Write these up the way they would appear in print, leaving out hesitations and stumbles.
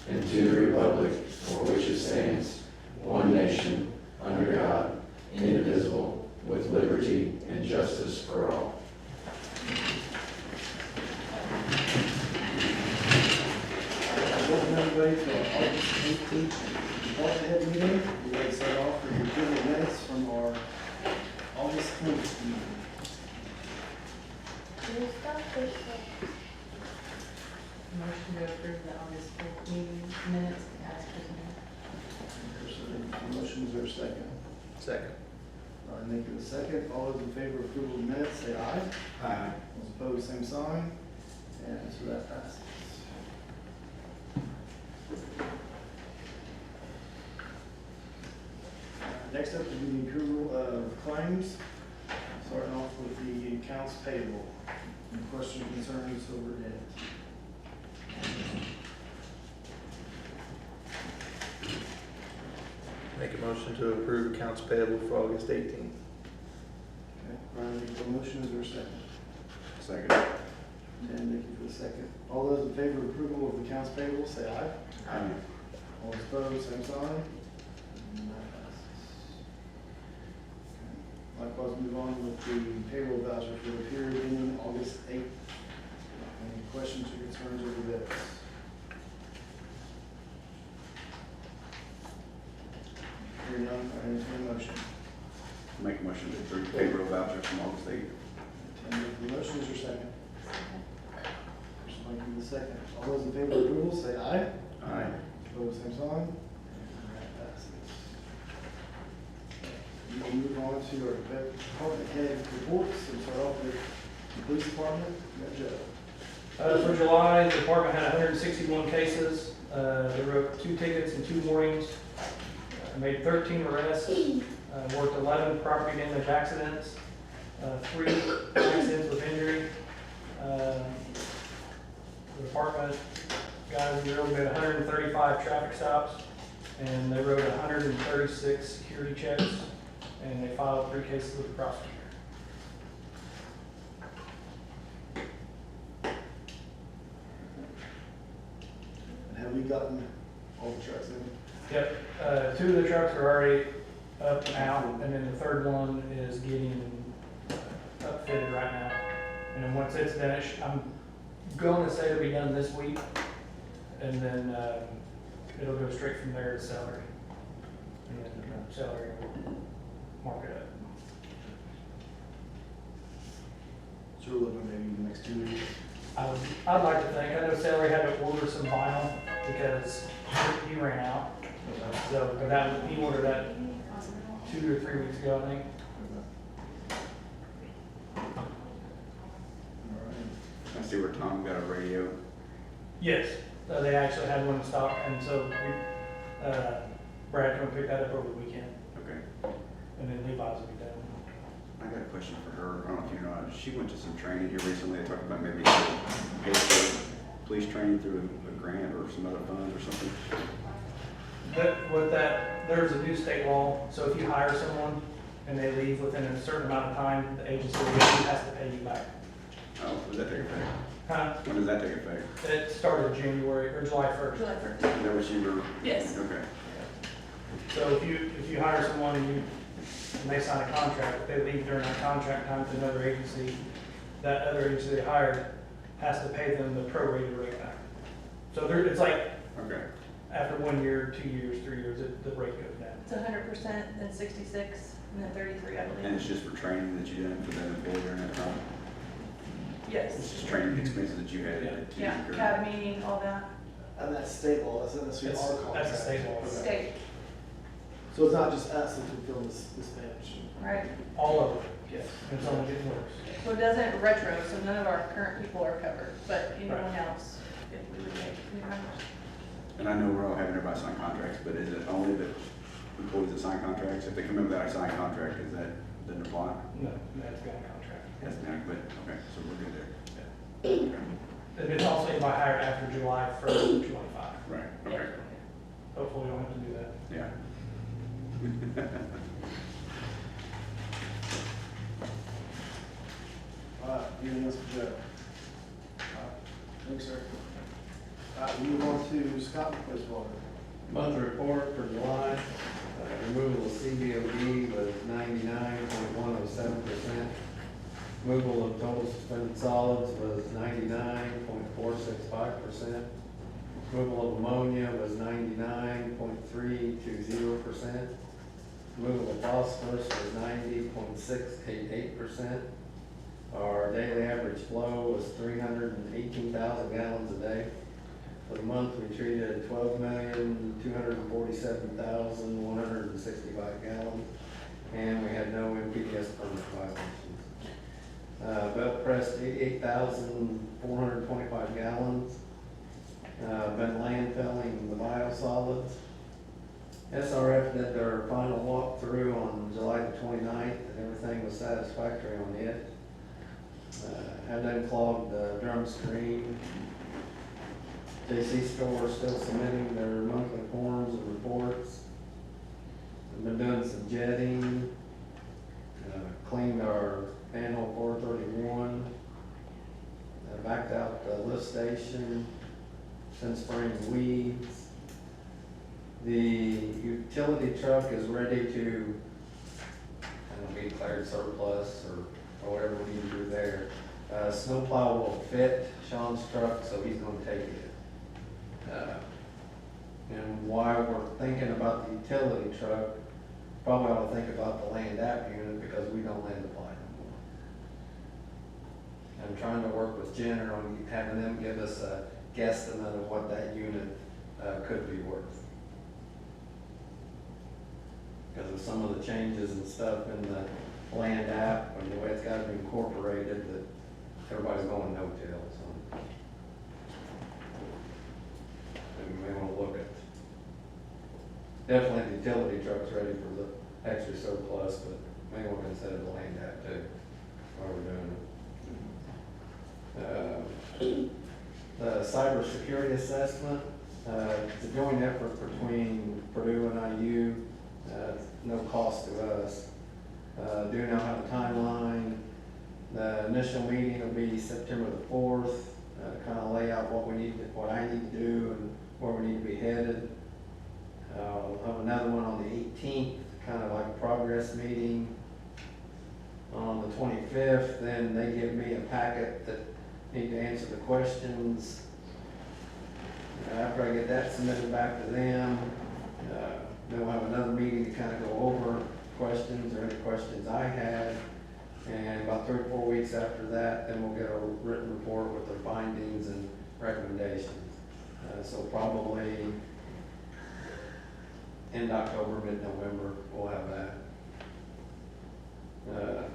and to the republic for which it stands, one nation, under God, indivisible, with liberty and justice for all. Welcome everybody to our August 18th department head meeting. We're going to start off with the approval of minutes from our August 20th meeting. Motion to approve the August 4th meeting minutes as presented. There's a motion, is there a second? Second. Nick is a second. All those in favor of approval of minutes, say aye. Aye. Those opposed, same sign. And so that passes. Next up is the approval of claims. Starting off with the accounts payable. Any questions or concerns over it? Make a motion to approve accounts payable for August 18th. Okay, Brian makes a motion, is there a second? Second. Dan, Nikki for the second. All those in favor of approval of accounts payable, say aye. Aye. All opposed, same sign. And that passes. Okay. Likewise, move on with the payroll voucher for the period ending August 8th. Any questions or concerns over this? Hearing none, I entertain a motion. Make a motion to approve payroll voucher from August 8th. Dan, make the motion, is there a second? Chris, Mike, the second. All those in favor of approval, say aye. Aye. Opposed, same sign. And that passes. We will move on to our department head reports and start off with the police department. You got Joe. For July, the department had 161 cases. They wrote 2 tickets in 2 mornings. Made 13 arrests. Worked 11 property damage accidents. 3 accidents with injury. The department guys drove made 135 traffic stops, and they wrote 136 security checks, and they filed 3 cases with the prosecutor. And have we gotten all the trucks in? Yep, 2 of the trucks are already up and out, and then the 3rd one is getting upfitted right now. And then once it's finished, I'm going to say it'll be done this week, and then it'll go straight from there to salary. And then salary will mark it up. So we're looking maybe the next 2 weeks. I'd like to think, I know salary had to order some vinyl because he ran out. So, but that, he ordered that 2 or 3 weeks ago, I think. All right. I see where Tom got a radio. Yes, they actually had one in stock, and so we, Brad can pick that up over the weekend, Okay. and then Levi's will be done. I got a question for her. I don't know if you know, she went to some training here recently. They talked about maybe pay for police training through a grant or some other fund or something. There's a new state law, so if you hire someone and they leave within a certain amount of time, the agency has to pay you back. Oh, does that take effect? Huh? When does that take effect? It started January, or July 1st. July 1st. Is that what you were? Yes. Okay. So if you hire someone and they sign a contract, if they leave during that contract time to another agency, that other agency they hired has to pay them the prorated rate back. So it's like Okay. after 1 year, 2 years, 3 years, the rate goes down. It's 100%, then 66, and then 33, I And believe. it's just for training that you done for that employee during that time? It's Yes. just training expenses that you had to Yeah, incur? CAB meeting, all that. And that's state law, that's not necessarily our contract. That's a state law. Okay. State, So it's not just us that fulfill this bench. right? All of it. Yes. It's only getting worse. So it doesn't retro, so none of our current people are covered, but anyone Right. else, if we would make new hires. And I know we're all having everybody sign contracts, but is it only the employees that sign contracts? If they come in without a signed contract, is that, doesn't apply? No, that's got a contract. That's not, but, okay, so we're good there. Okay. And it's also if I hire after July 1st, 25. Right, okay, Hopefully we don't have to do that. yeah. All right, anything else for Joe? Thanks, sir. Move on to Scott wastewater. Monthly report for July, removal of CBOD was 99.107%. Removal of total suspended solids was 99.465%. Removal of ammonia was 99.320%. Removal of phosphorus was 90.688%. Our daily average flow was 318,000 gallons a day. For the month, we treated 12,247,165 gallons, and we had no MPDS permit violations. Belt pressed 88,425 gallons. Been landfilling the biosolids. SRF did their final walkthrough on July the 29th, and everything was satisfactory on it. Had them clogged the drum screen. JC Store is still submitting their monthly forms and reports. We've been doing some jetting, cleaned our manhole 431, backed out the lift station, been spraying weeds. The utility truck is ready to, be declared surplus or whatever we need to do there. Snowplow will fit Sean's truck, so he's gonna take it. And why we're thinking about the utility truck, probably ought to think about the land app unit because we don't land apply no more. I'm trying to work with Jenner on having them give us a guesstimate of what that unit could be worth. Because of some of the changes and stuff in the land app and the way it's got to be incorporated, that everybody's going no-till, so. And we may want to look at, definitely the utility truck's ready for the extra surplus, but may want to consider the land app too, while we're doing it. The cybersecurity assessment, it's a joint effort between Purdue and IU, no cost to us. Do now have a timeline. The initial meeting will be September the 4th, kind of lay out what I need to do and where we need to be headed. We'll have another one on the 18th, kind of like a progress meeting. On the 25th, then they give me a packet that need to answer the questions. After I get that submitted back to them, then we'll have another meeting to kind of go over questions or any questions I had. And about 3 or 4 weeks after that, then we'll get a written report with their findings and recommendations. So probably end October, mid-November, we'll have that.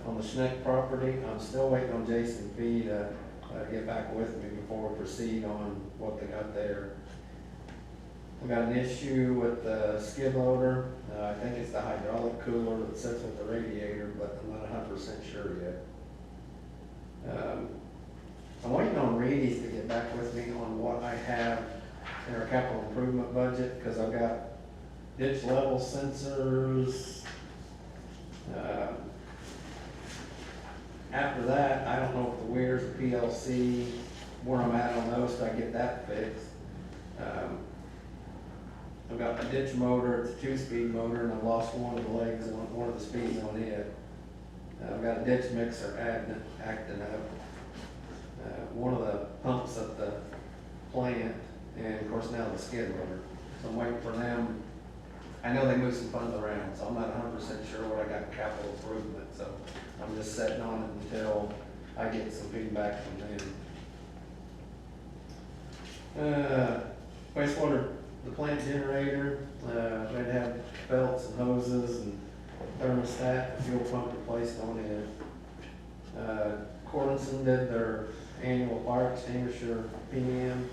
On the Schneck property, I'm still waiting on Jason Fee to get back with me before we proceed on what they got there. We got an issue with the skid loader. I think it's the hydraulic cooler that sits with the radiator, but I'm not 100% sure yet. I'm waiting on Reedy's to get back with me on what I have in our capital improvement budget, because I've got ditch level sensors. After that, I don't know if the weirs, the PLC, where I'm at on those, so I get that fixed. I've got a ditch motor, it's a 2-speed motor, and I lost one of the legs on one of the speeds on it. I've got a ditch mixer acting up. One of the pumps at the plant, and of course now the skid loader. So I'm waiting for them. I know they moved some funds around, so I'm not 100% sure what I got in capital improvement, so I'm just sitting on it until I get some feedback from them. Wastewater, the plant generator, they'd have belts and hoses and thermostat, and fuel pump replaced on it. Cordonson did their annual fire extinguisher PM.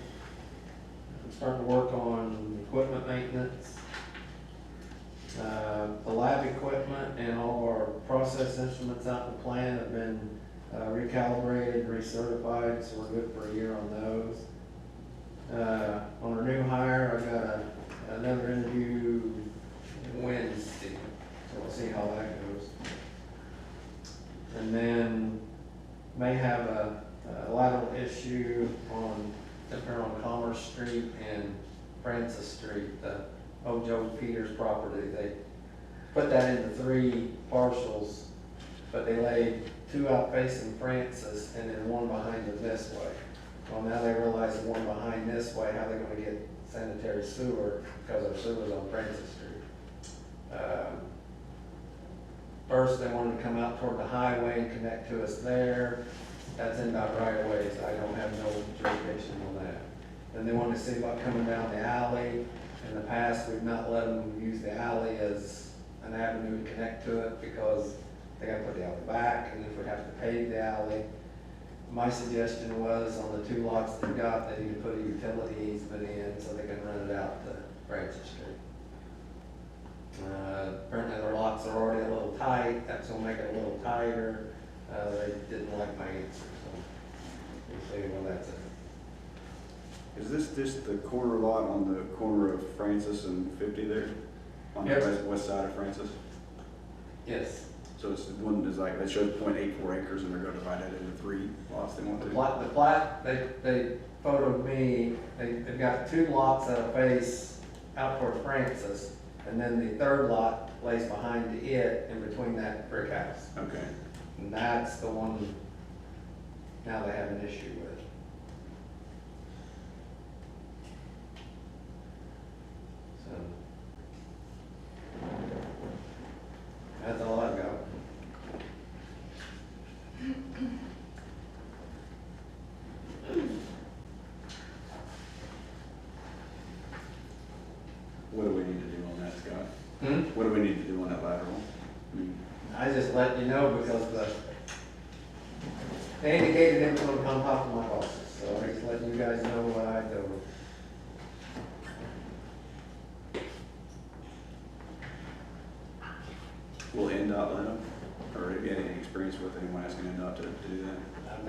I'm starting to work on equipment maintenance. The lab equipment and all of our process instruments out in the plant have been recalibrated, recertified, so we're good for a year on those. On our new hire, I've got another interview Wednesday, so we'll see how that goes. And then may have a lateral issue on Commerce Street. in Francis Street, the old Joe Peters property. They put that into 3 parcels, but they laid 2 out facing Francis and then 1 behind them this way. Well, now they realize the one behind this way, how they're gonna get sanitary sewer, because our sewer's on Francis Street. First, they wanted to come out toward the highway and connect to us there. That's in dot right of ways. I don't have no jurisdiction on that. Then they wanted to see about coming down the alley. In the past, we've not let them use the alley as an avenue to connect to it because they gotta put the alley back, and if we have to pave the alley. My suggestion was on the 2 lots they got, they need to put a utility easement in so they can run it out to Francis Street. Apparently their lots are already a little tight, that's gonna make it a little tighter. They didn't like my answer, so we'll see where that's at. Is this just the corner lot on the corner of Francis and 50 there? On the Yes. west side of Francis? Yes, So it's one is like, that shows 0.84 acres and they're gonna divide it into 3 lots they want the to? plat, they photoed me, they've got 2 lots that'll face out toward Francis, and then the 3rd lot lays behind it in between that brick house. Okay. And that's the one now they have an issue with. So. That's all I've got. What do we need to do on that, Scott? Hmm? What do we need to do on that lateral? I mean, I just let you know because they indicated it was gonna come top of my bosses, so I just let you guys know what I told them. will NDOT let them? Or have you had any experience with anyone asking NDOT to do that? I've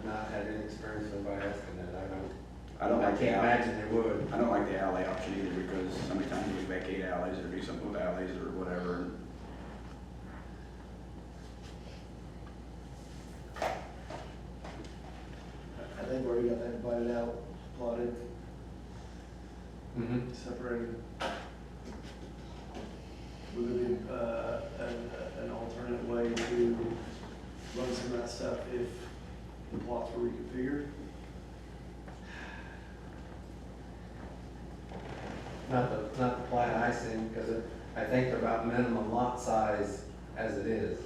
not had any experience with anybody asking that, I don't like the can't alley. imagine they would. I don't like the alley option either because how many times do we vacate alleys or do something with alleys or whatever? I think we already got that divided out, plotted, Mm-hmm. separated. Would there be, an alternate way to run some of that stuff if the plots were reconfigured? Not the plat I seen, because I think they're about minimum lot size as it is.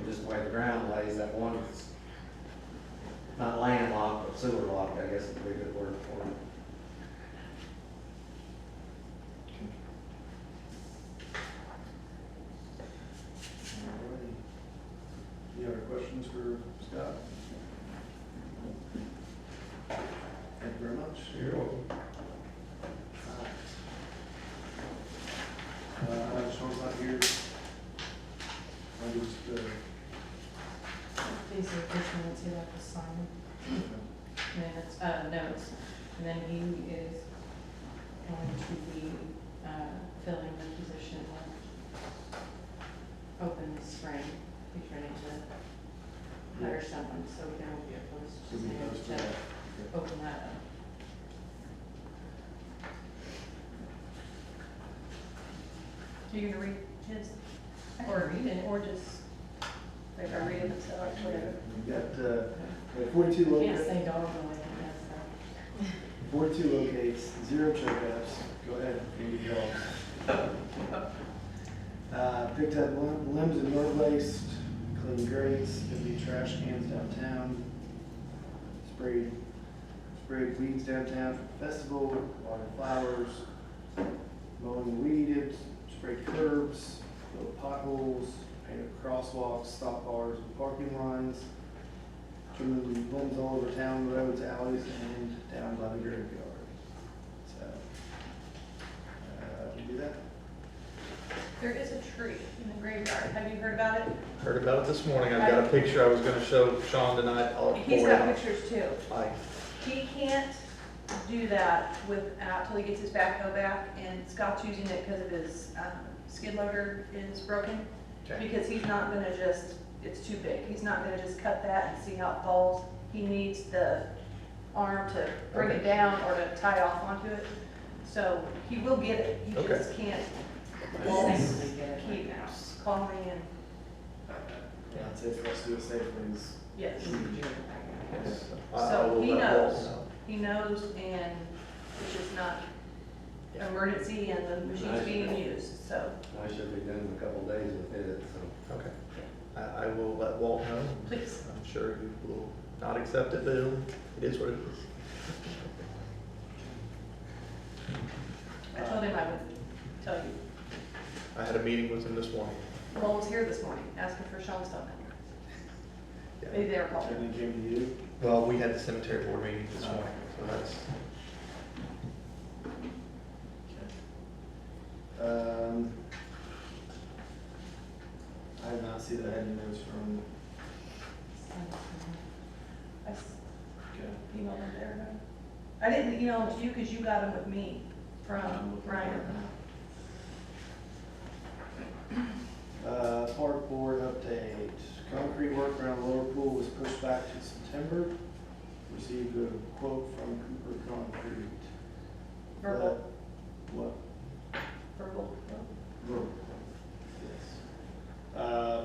Just the way the ground lays, that one's not landlocked, but sewer locked, I guess is a pretty good word for it. Alrighty. Any other questions for Scott? Thank you very much. You're welcome. Sean's not here. I just, These are just minutes you have to sign, minutes, notes, and then he is going to be, filling the position open this spring. He's ready to hire someone, so there will be a so we post post to that. open that up. Are you gonna read his, Or read it. or just, like, I read it themselves, whatever? We've got, 42 Can't locates, say dog the way he does 42 locates, 0 checkups. Go ahead, feed your dogs. Picked up limbs and yard waste, cleaned grates, emptied trash cans downtown, sprayed weeds downtown for the festival, watered flowers, mowing weeded, sprayed curbs, filled potholes, painted crosswalks, stop bars, and parking lines, trimming limbs all over town roads, alleys, and down by the graveyard. So, we do that. There is a tree in the graveyard, have you heard about it? Heard about it this morning. I've got a picture I was gonna show Sean tonight. I'll He's forward it got on. pictures too. Bye. He can't do that without, till he gets his backhoe back, and Scott's using it because of his, skid loader is broken. Okay. Because he's not gonna just, it's too big, he's not gonna just cut that and see how it falls. he needs the arm to bring it down or to tie off onto it. So he will get it, he Okay. just can't Thankfully get it right keep now. calling and, Yeah, I'd say for us to do it safely is. yes. Yes. I So will he let Walt knows. know. He knows, and it's just not emergency and the machine's being used, so I should be done in a couple days with it, so. Okay. I will let Walt know. please. I'm sure he will not accept it, but it is what it is. I told him I would tell you. I had a meeting with him this morning. Lowell was here this morning, asking for Sean's phone number. Yeah. Maybe they were calling. And he came to you. Well, we had the cemetery board meeting this morning, so that's, I did not see that I had any notes from, I okay. emailed him there, no? I didn't email them to you because you got them with me from Ryan. Park board update. Concrete work around the lower pool was pushed back to September. Received a quote from Cooper Concrete. Verbal, What? verbal. Verbal. Yes.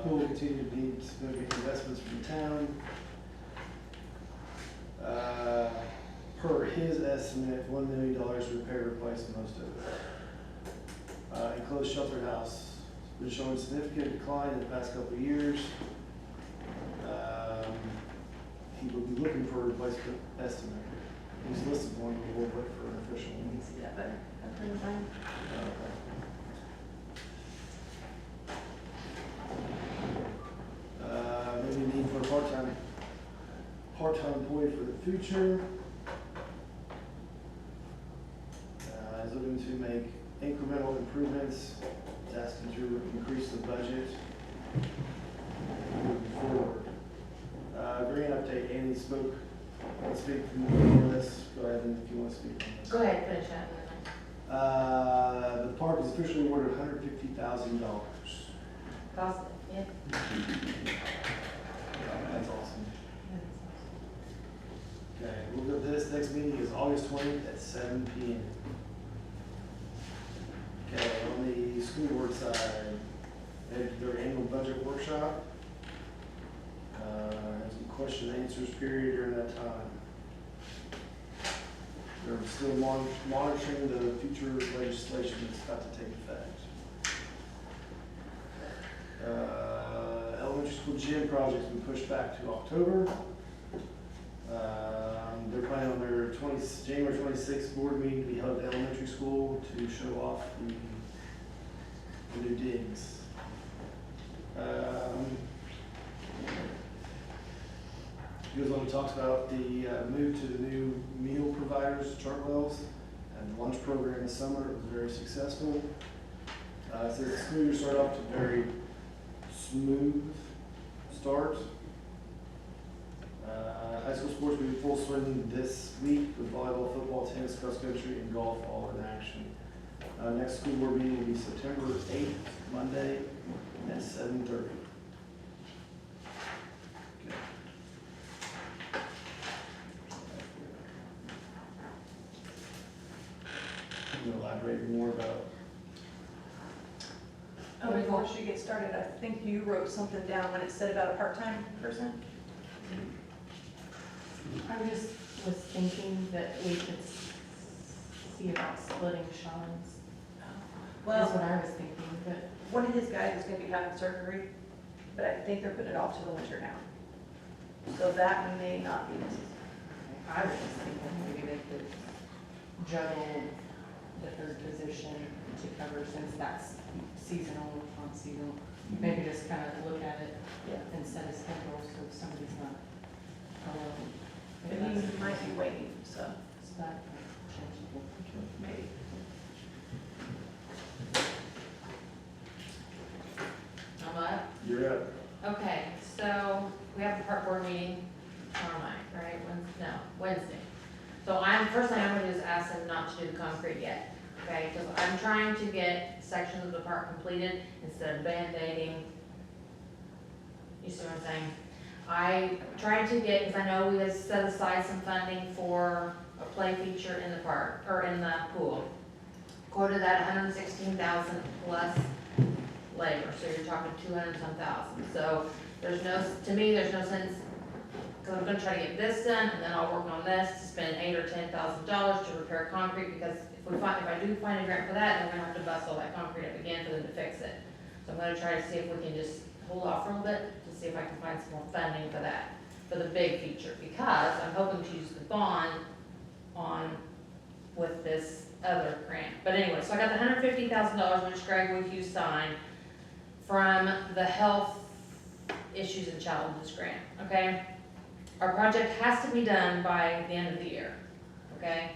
Pool will continue to need significant investments from the town. Per his estimate, $1 million to repair, replace most of it. Enclosed shelter house has been showing significant decline in the past couple of years. He will be looking for a replacement estimate. He's listed one, but we'll wait for an official You one. can see that better. That's in mine. Maybe need for a part-time employee for the future. Is looking to make incremental improvements, is asking to increase the budget moving forward. Grant update, Andy spoke, want to speak more on this, go ahead and if you want to speak on this. Go ahead, finish that. The park was officially awarded $150,000. Cost, yeah. That's awesome. Okay, we'll go to this, next meeting is August 20th at 7 PM. Okay, on the school board side, they had their annual budget workshop. Had some question and answers period during that time. They're still monitoring the future legislation that's about to take effect. Elementary school gym project's been pushed back to October. They're planning on their January 26th board meeting to be held at the elementary school to show off the new digs. He goes on and talks about the move to the new meal providers, Chartwells, and the lunch program this summer. It was very successful. Says the school year started off to a very smooth start. High school sports will be full swing this week with volleyball, football, tennis, cross country, and golf all in action. Next school board meeting will be September 8th, Monday at 7:30. Can you elaborate more about? Oh, before she gets started, I think you wrote something down when it said about a part-time person. I just was thinking that we could see about splitting Sean's. That's what Well, I was thinking, but one of his guys is gonna be having surgery, but I think they're putting it off to the winter now. So that may not be necessary. I was just thinking maybe they could juggle the third position to cover since that's seasonal, not seasonal. Maybe just kind of look at it Yeah. and set a schedule so if somebody's not alone. But he might be waiting, so So that might change it. maybe. I'm up. You're up. Okay, so we have a park board meeting tomorrow night, right? Wednesday. So first thing I'm gonna do is ask them not to do the concrete yet, okay? Because I'm trying to get sections of the park completed instead of band-aiding. You see what I'm saying? I tried to get, because I know we had set aside some funding for a play feature in the park, or in the pool. Quoted that 116,000 plus labor, so you're talking 200 some thousand. So there's no, to me, there's no sense, because I'm gonna try to get this done, and then I'll work on this to spend $8,000 or $10,000 to repair concrete, because if I do find a grant for that, then we're gonna have to bust all that concrete up again for them to fix it. So I'm gonna try to see if we can just hold off for a little bit, to see if I can find some more funding for that, for the big feature, because I'm hoping to use the bond on, with this other grant. But anyway, so I got the $150,000, which Greg would use sign, from the health issues and challenges grant, okay? Our project has to be done by the end of the year, okay?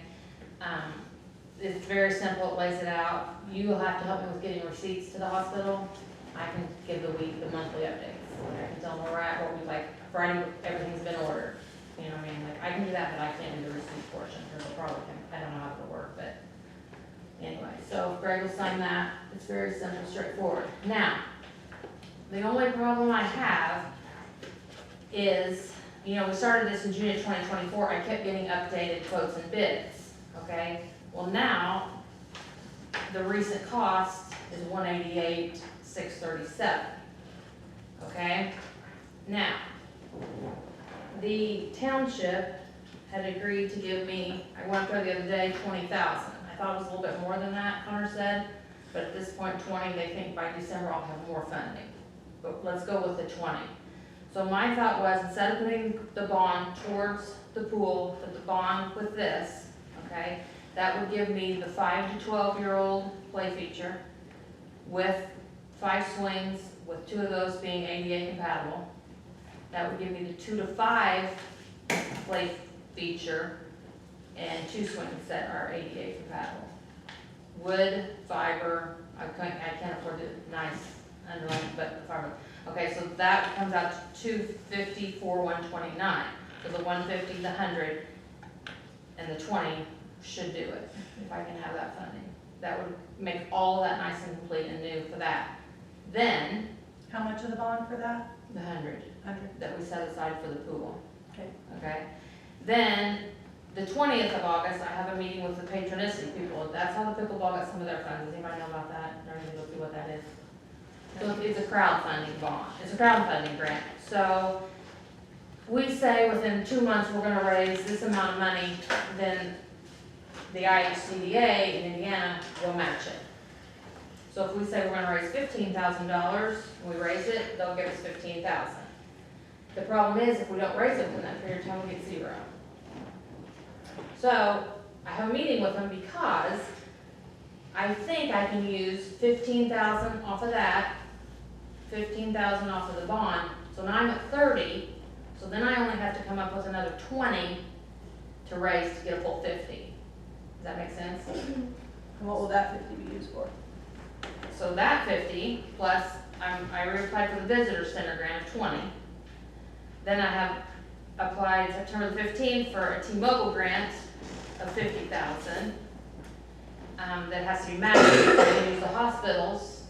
It's very simple, it lays it out. You will have to help me with getting receipts to the hospital. I can give the monthly updates. I can tell them where we're at, what we like, Friday, everything's been ordered. You know what I mean? Like, I can do that, but I can't do the receipt portion, because I probably can, I don't know how it'll work, but anyway. So Greg will sign that. It's very simple, straightforward. Now, the only problem I have is, you know, we started this in June of 2024, I kept getting updated quotes and bids, okay? Well, now, the recent cost is $188,637, okay? Now, the township had agreed to give me, I went up there the other day, 20,000. I thought it was a little bit more than that, Connor said, but at this point, 20, they think by December I'll have more funding. But let's go with the 20. So my thought was, instead of putting the bond towards the pool, put the bond with this, okay? That would give me the 5 to 12-year-old play feature with 5 swings, with 2 of those being ADA compatible. That would give me the 2 to 5 play feature and 2 swings that are ADA compatible. Wood, fiber, I can't afford the nice underlayment, but fiber. Okay, so that comes out to $250 for 129. So the 150, the 100, and the 20 should do it, if I can have that funding. That would make all that nice and complete and new for that. Then, How much of the bond for that? the 100 100. that we set aside for the pool. Okay. Okay? Then, the 20th of August, I have a meeting with the patronicity people. That's how the pickleball got some of their funds. Does anybody know about that? Or anybody go see what that is? So it's a crowdfunding bond. It's a crowdfunding grant. So we say within 2 months, we're gonna raise this amount of money, then the IHCDA in Indiana will match it. So if we say we're gonna raise $15,000, we raise it, they'll give us $15,000. The problem is, if we don't raise it within that period of time, we get 0. So I have a meeting with them because I think I can use 15,000 off of that, 15,000 off of the bond, so now I'm at 30, so then I only have to come up with another 20 to raise to get a full 50. Does that make sense? And what will that 50 be used for? So that 50, plus I reapplied for the visitor center grant of 20. Then I have applied September the 15th for a T-Mobile grant of 50,000. That has to be matched, they use the hospitals,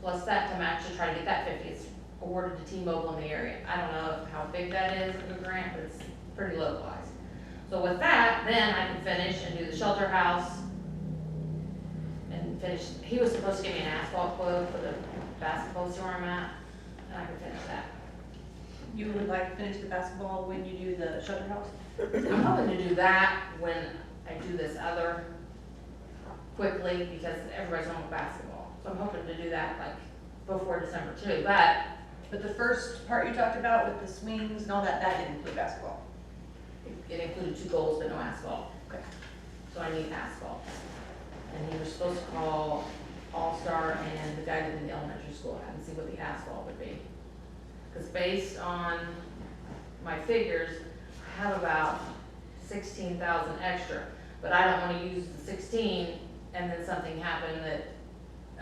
plus that to match to try to get that 50. It's awarded to T-Mobile in the area. I don't know how big that is of a grant, but it's pretty localized. So with that, then I can finish and do the shelter house and finish. He was supposed to give me an asphalt quote for the basketball, see where I'm at, and I can finish that. You would like to finish the basketball when you do the shelter house? I'm hoping to do that when I do this other quickly, because everybody's on with basketball. So I'm hoping to do that like before December too, But the first part you talked about with the swings and all that, that didn't include basketball. it included 2 goals but no asphalt. Okay. So I need asphalt. And he was supposed to call All-Star and the guy that did the elementary school and see what the asphalt would be. Because based on my figures, I have about 16,000 extra, but I don't want to use the 16 and then something happened that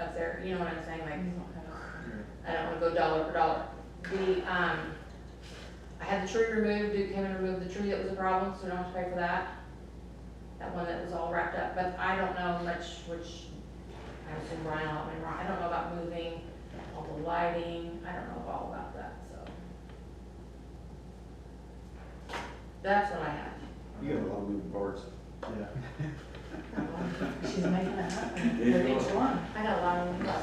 up there, you know what I'm saying, like, I don't want to go dollar for dollar. I had the tree removed, Duke came and removed the tree that was a problem, so we don't have to pay for that. That one that was all wrapped up, but I don't know much, which, I assume Brian will help me, I don't know about moving all the lighting, I don't know all about that, so. That's what I have. You got a lot of moving parts. Yeah. She's making it happen with each one. I got a lot of them.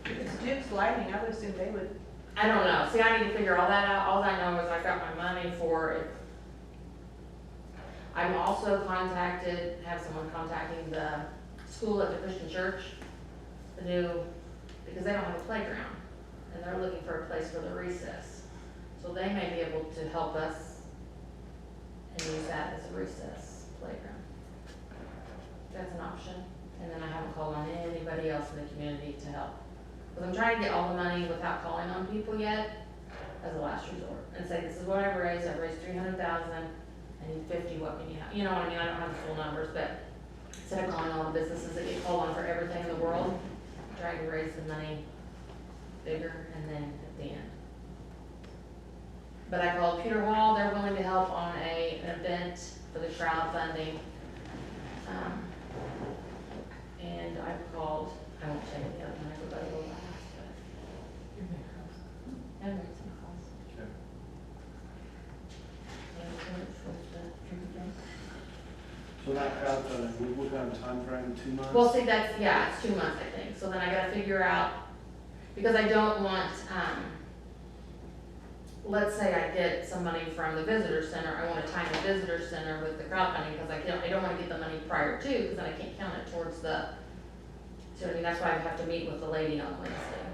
It's Duke's Lighting, I would assume they would, I don't know. See, I need to figure all that out. All I know is I got my money for it. I'm also have someone contacting the school at the Christian church, because they don't have a playground, and they're looking for a place for the recess. So they may be able to help us and use that as a recess playground. That's an option. And then I haven't called on anybody else in the community to help. Because I'm trying to get all the money without calling on people yet, as a last resort, and say, this is what I've raised 300,000, I need 50, what can you have? You know what I mean, I don't have the full numbers, but instead of calling all the businesses that get called on for everything in the world, I'm trying to raise the money bigger and then at the end. But I called Peter Hall, they're willing to help on an event for the crowdfunding. And I've called, I won't say the other one, everybody will laugh, but. And make some calls. Okay. So that crowdfunding, what kind of timeframe, 2 months? Well, see, it's 2 months, I think, so then I gotta figure out, because I don't want, let's say I get some money from the visitor center, I wanna time the visitor center with the crowdfunding, because I don't wanna get the money prior to, because then I can't count it towards the, so I mean, that's why I have to meet with the lady on Wednesday,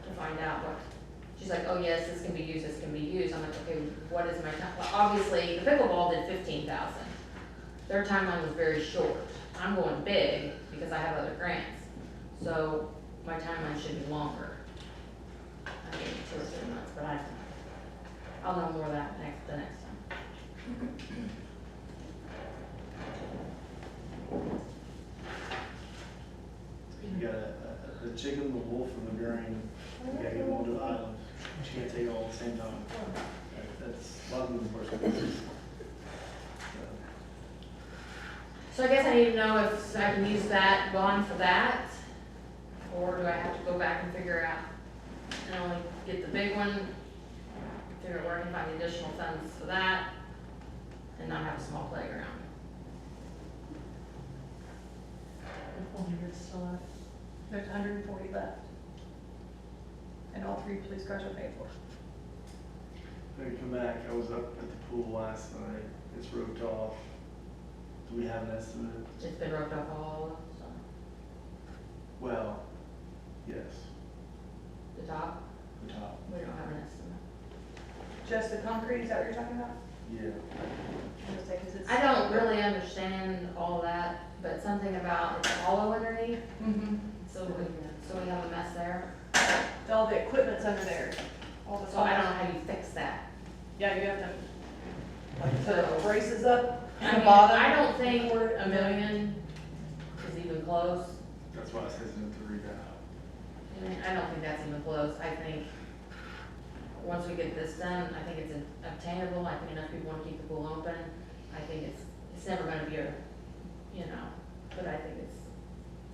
to find out what, she's like, oh yes, this can be used, this can be used, I'm like, okay, what is my time, well, obviously, the pickleball did 15,000. Their timeline was very short. I'm going big because I have other grants. So my timeline should be longer. I mean, 2 or 3 months, but I'll know more of that the next time. You got the chicken, the wolf, and the grain. You gotta get them all to the island. You can't take it all at the same time. That's a lot of moving parts. So I guess I need to know if I can use that bond for that, or do I have to go back and figure out, and only get the big one, figure out where I can find the additional funds for that, and not have a small playground. 400 still left. there's 140 left. And all 3 police cars are paid for. When we come back, I was up at the pool last night. It's roped off. Do we have an estimate? It's been roped off all, so, Well, yes, the top, the top. we don't have an estimate. Just the concrete, is that what you're talking about? Yeah. I was like, 'cause it's- I don't really understand all that, but something about it's hollow underneath, Mhm. so we have a mess there. All the equipment's under there. All the So I don't know how you fix that. Yeah, you have to, like, put braces up I at the mean, bottom. I don't think $1 million is even close. That's why I was hesitant to read that out. I don't think that's even close. I think, once we get this done, I think it's obtainable. I think enough people want to keep the pool open. I think it's never gonna be but I think it's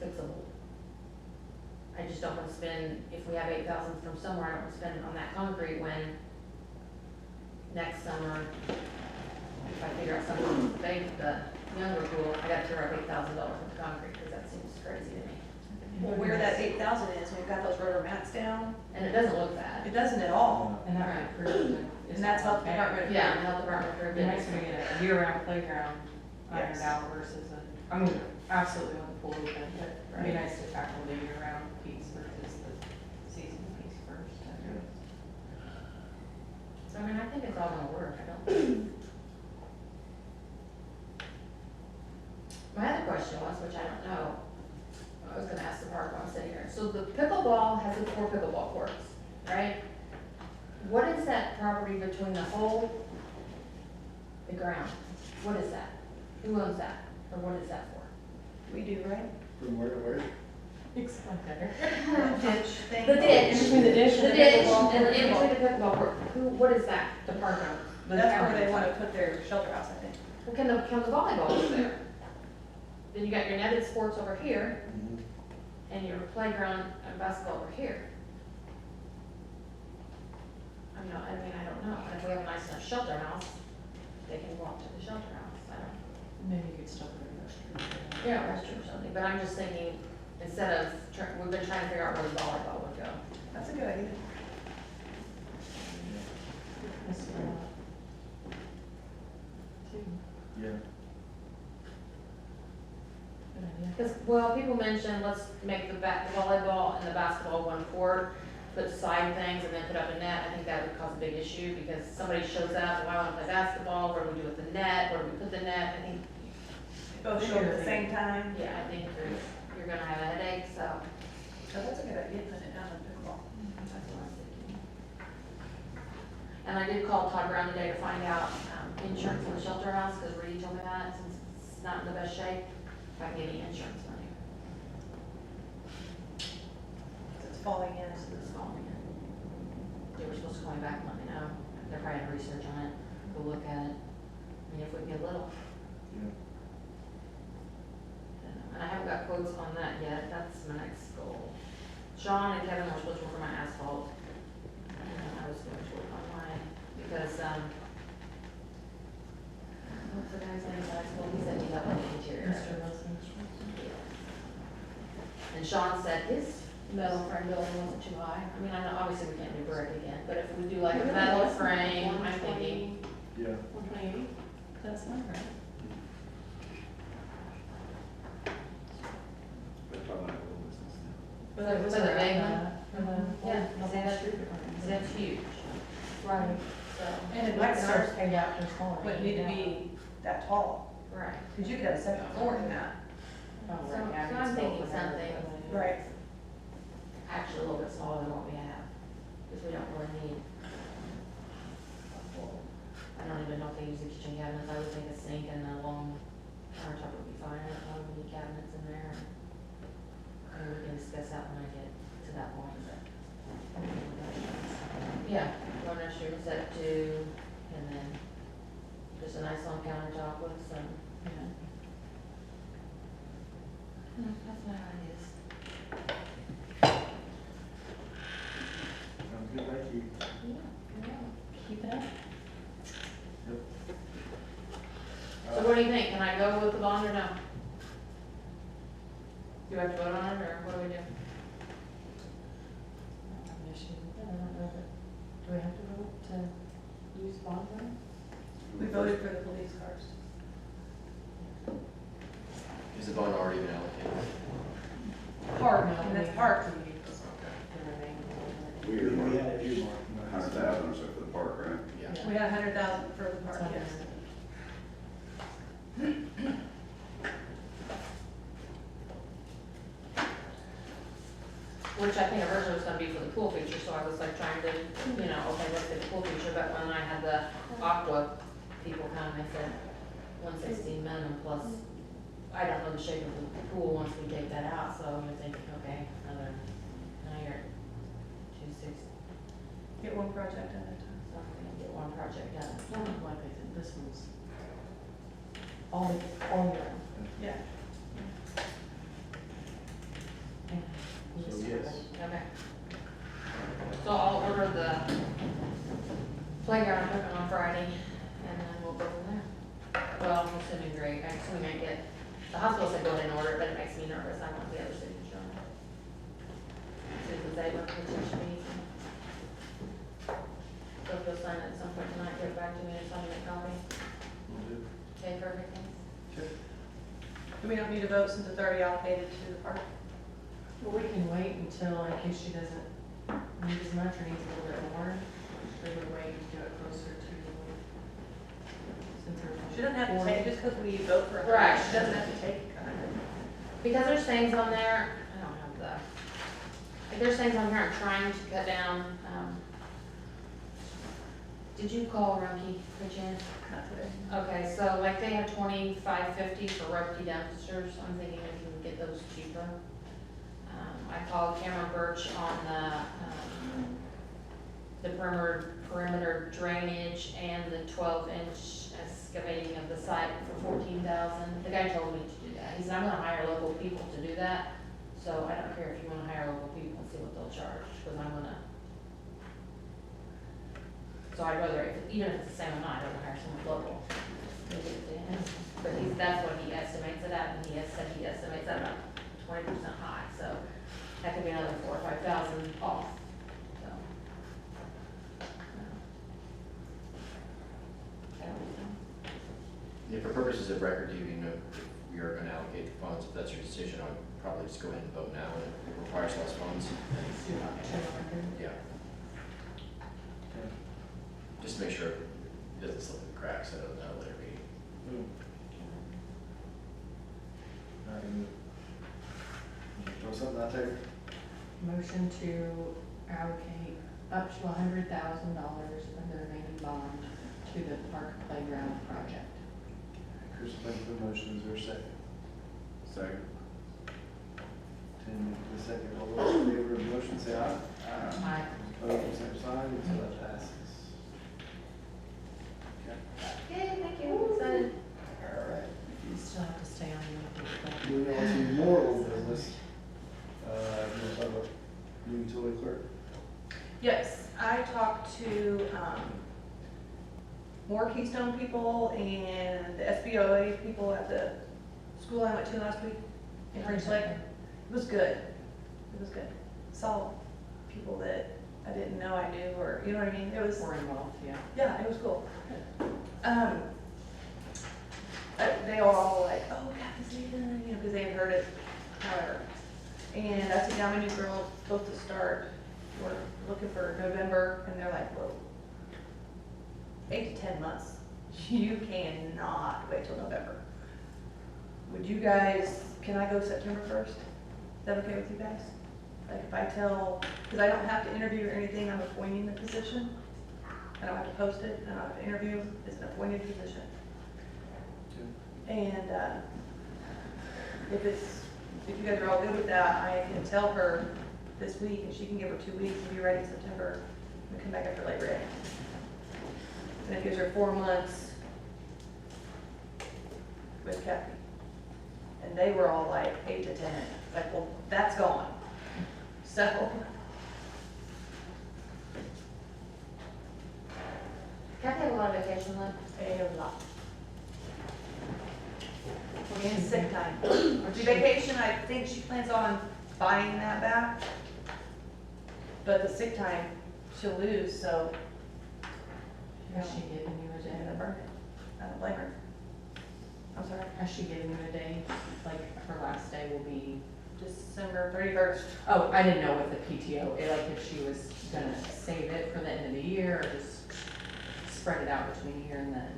fixable. I just don't want to spend, if we have 8,000 from somewhere, I don't want to spend it on that concrete when next summer, if I figure out something with the younger pool, I gotta tear up $8,000 worth of concrete, because that seems crazy to me. Well, where that 8,000 is, we've got those rubber mats down, And it doesn't look bad. it doesn't at all. And that improvement. And that's health department. Yeah, the health department It'd approved be it. nice to get a year-round playground ironed Yes. out versus I mean, absolutely want the pool open, but it'd be nice to tackle the year-round piece versus the seasonal piece first. So, I mean, I think it's all gonna work, I don't. My other question was, which I don't know, I was gonna ask the park while I'm sitting here, so the pickleball has the 4 pickleball courts, right? What is that property between the hole, the ground, what is that? Who owns that, or what is that for? We do, right? From where to where? Explain better. Ditch thing. The ditch. In between the ditch The and the ditch, pickleball and court. in between the pickleball court, what is that, the park owns? That's where they wanna put their shelter house, I think. Well, can the volleyball go there? Then you got your netted sports over here, and your playground and basketball over here. I mean, I don't know, if we have a nice enough shelter house, they can walk to the shelter house, I don't. Maybe you could still put a restroom. Yeah, restroom or something, but I'm just thinking, instead of, we've been trying to figure out where the volleyball would go. That's a good idea. That's fair enough. Too. Yeah. Good idea. Because, well, people mentioned, let's make the volleyball and the basketball one court, put side things and then put up a net. I think that would cause a big issue, because somebody shows up, well, I want to play basketball, what do we do with the net, where do we put the net? I think, Both show at the same time. yeah, I think you're gonna have a headache, so. So that's a good idea, put it down in pickleball. That's what I'm thinking. And I did call Todd Brown today to find out, insurance on the shelter house, because Reedy told me that, since it's not in the best shape, if I can get any insurance money. So it's falling in. So this is all in. They were supposed to call me back and let me know. They're probably doing research on it, go look at it. I mean, if we can get a little. Yeah. And I haven't got quotes on that yet, that's my next goal. Sean and Kevin were supposed to work on my asphalt. And I was going to work on mine, because, what's the guy's name, asphalt, he said he got like the interior. Mr. Wilson. And Sean said his metal frame building wasn't too high. I mean, I know, obviously we can't do brick again, but if we do like a metal frame, I'm thinking, Yeah. 128, that's not right. But probably not a little business now. But it was For the around big one? that, for the- Yeah, the see, whole that's- street department. so that's huge, Right. so. And it Like might stars start, paid out just for wouldn't need to be that tall, Right. because you could have a second floor in that. Oh, So- right, yeah, so I I'm could thinking still put something. it. Right. Actually, a little bit smaller than what we have, because we don't really need a full, I don't even know if they use the kitchen cabinets, I would think a sink and a long countertop would be fine, I don't know, we need cabinets in there. I mean, we can discuss that when I get to that point, but. Yeah, one restroom set two, and then just a nice long countertop with some, Yeah. that's my ideas. Sounds good, thank you. Keep it up. So what do you think, can I go with the bond or no? Do I have to vote on it, or what do we do? I don't know, but do we have to vote to use bond money? We voted for the police cars. Is the bond already been allocated? Part, No, and that's we part. have to use the remaining. We had it earmarked. 100,000 or so for the park, right? Yeah. We had 100,000 for the park, It's yes. Which I think originally was gonna be for the pool feature, so I was like trying to, you know, okay, let's get the pool feature, but when I had the aqua people come, I said 116 minimum plus, I don't know the shape of the pool once we take that out, so you're thinking, okay, another, now you're at 260, Get one project at a time. so I'm gonna get one project done. Like I said, this one's all year round. Yeah. So yes. Okay. So I'll order the playground equipment on Friday, and then we'll go from there. Well, I'm assuming Greg, I'm assuming I get, the hospital said go ahead and order it, but it makes me nervous, I want the other signature on it. Susan's able to teach me. So if you'll sign it at some point tonight, get it back to me and sign a copy. Okay, perfect, thanks. Do we don't need to vote since it's already allocated to the park? Well, we can wait until, in case she doesn't need as much or needs a little bit more, we would wait and do it closer to, since there's. She doesn't have to take, just because we vote for her, Right. she doesn't have to take it, kind of. Because there's things on there, I don't have the, like there's things on here I'm trying to cut down, did you call Rumpke, by chance? Not today. Okay, so like they have 25.50 for Rumpke dumpsters, I'm thinking we can get those cheaper. I called Cameron Birch on the perimeter drainage and the 12-inch excavating of the site for $14,000. The guy told me to do that. He said, I'm gonna hire local people to do that. So I don't care if you wanna hire local people and see what they'll charge, because I'm gonna So I'd rather, even if it's the same amount, I'd rather hire someone local. Maybe it's to him. But that's what he estimates it at, and he has said he estimates that about 20% high, so that could be another 4,000 or 5,000 off, so. I don't know. Yeah, for purposes of record keeping, if we are gonna allocate the funds, if that's your decision, I would probably just go ahead and vote now, and if it requires less funds. Do not check record. Yeah, Okay. just to make sure it doesn't slip through the cracks at a later meeting. All right, throw something out there. Motion to allocate up to $100,000 of the remaining bond to the park playground project. Chris, thank you for the motion, is there a second? Second. Tim, the second, all those in favor of the motion, say aye. Aye. Opposed, same sign, so that passes. Okay. Yay, thank you, excited. All right. You still have to stay on the. Moving on to more old business. You want to talk about new utility clerk? Yes, I talked to, more Keystone people and the SBOA people at the school I went to last week in French Lake. It was good. It was good. Saw people that I didn't know I knew, or, you know what I mean? It was, We're involved, yeah. yeah, it was cool. They were all like, oh, Kathy's leaving, you know, because they had heard it, however. And I said, yeah, my new girl's supposed to start, we're looking for November, and they're like, whoa. 8 to 10 months. You cannot wait till November. Would you guys, can I go September 1st? Is that okay with you guys? Like if I tell, because I don't have to interview or anything, I'm appointing the position. I don't have to post it, I don't have to interview, it's an appointed position. And if you guys are all good with that, I can tell her this week, and she can give her 2 weeks and be ready in September and come back after Labor Day. And it gives her 4 months with Kathy. And they were all like 8 to 10, like, well, that's gone. So, Kathy have a lot of vacation left. a lot. And sick time. The vacation, I think she plans on buying that back. But the sick time, she'll lose, so. Has she given you a I'm gonna day? burn it. I don't blame her. I'm sorry, Has she given you a day? Like her last day will be? December 31st. Oh, I didn't know with the PTO, like if she was gonna save it for the end of the year or just spread it out between here and then?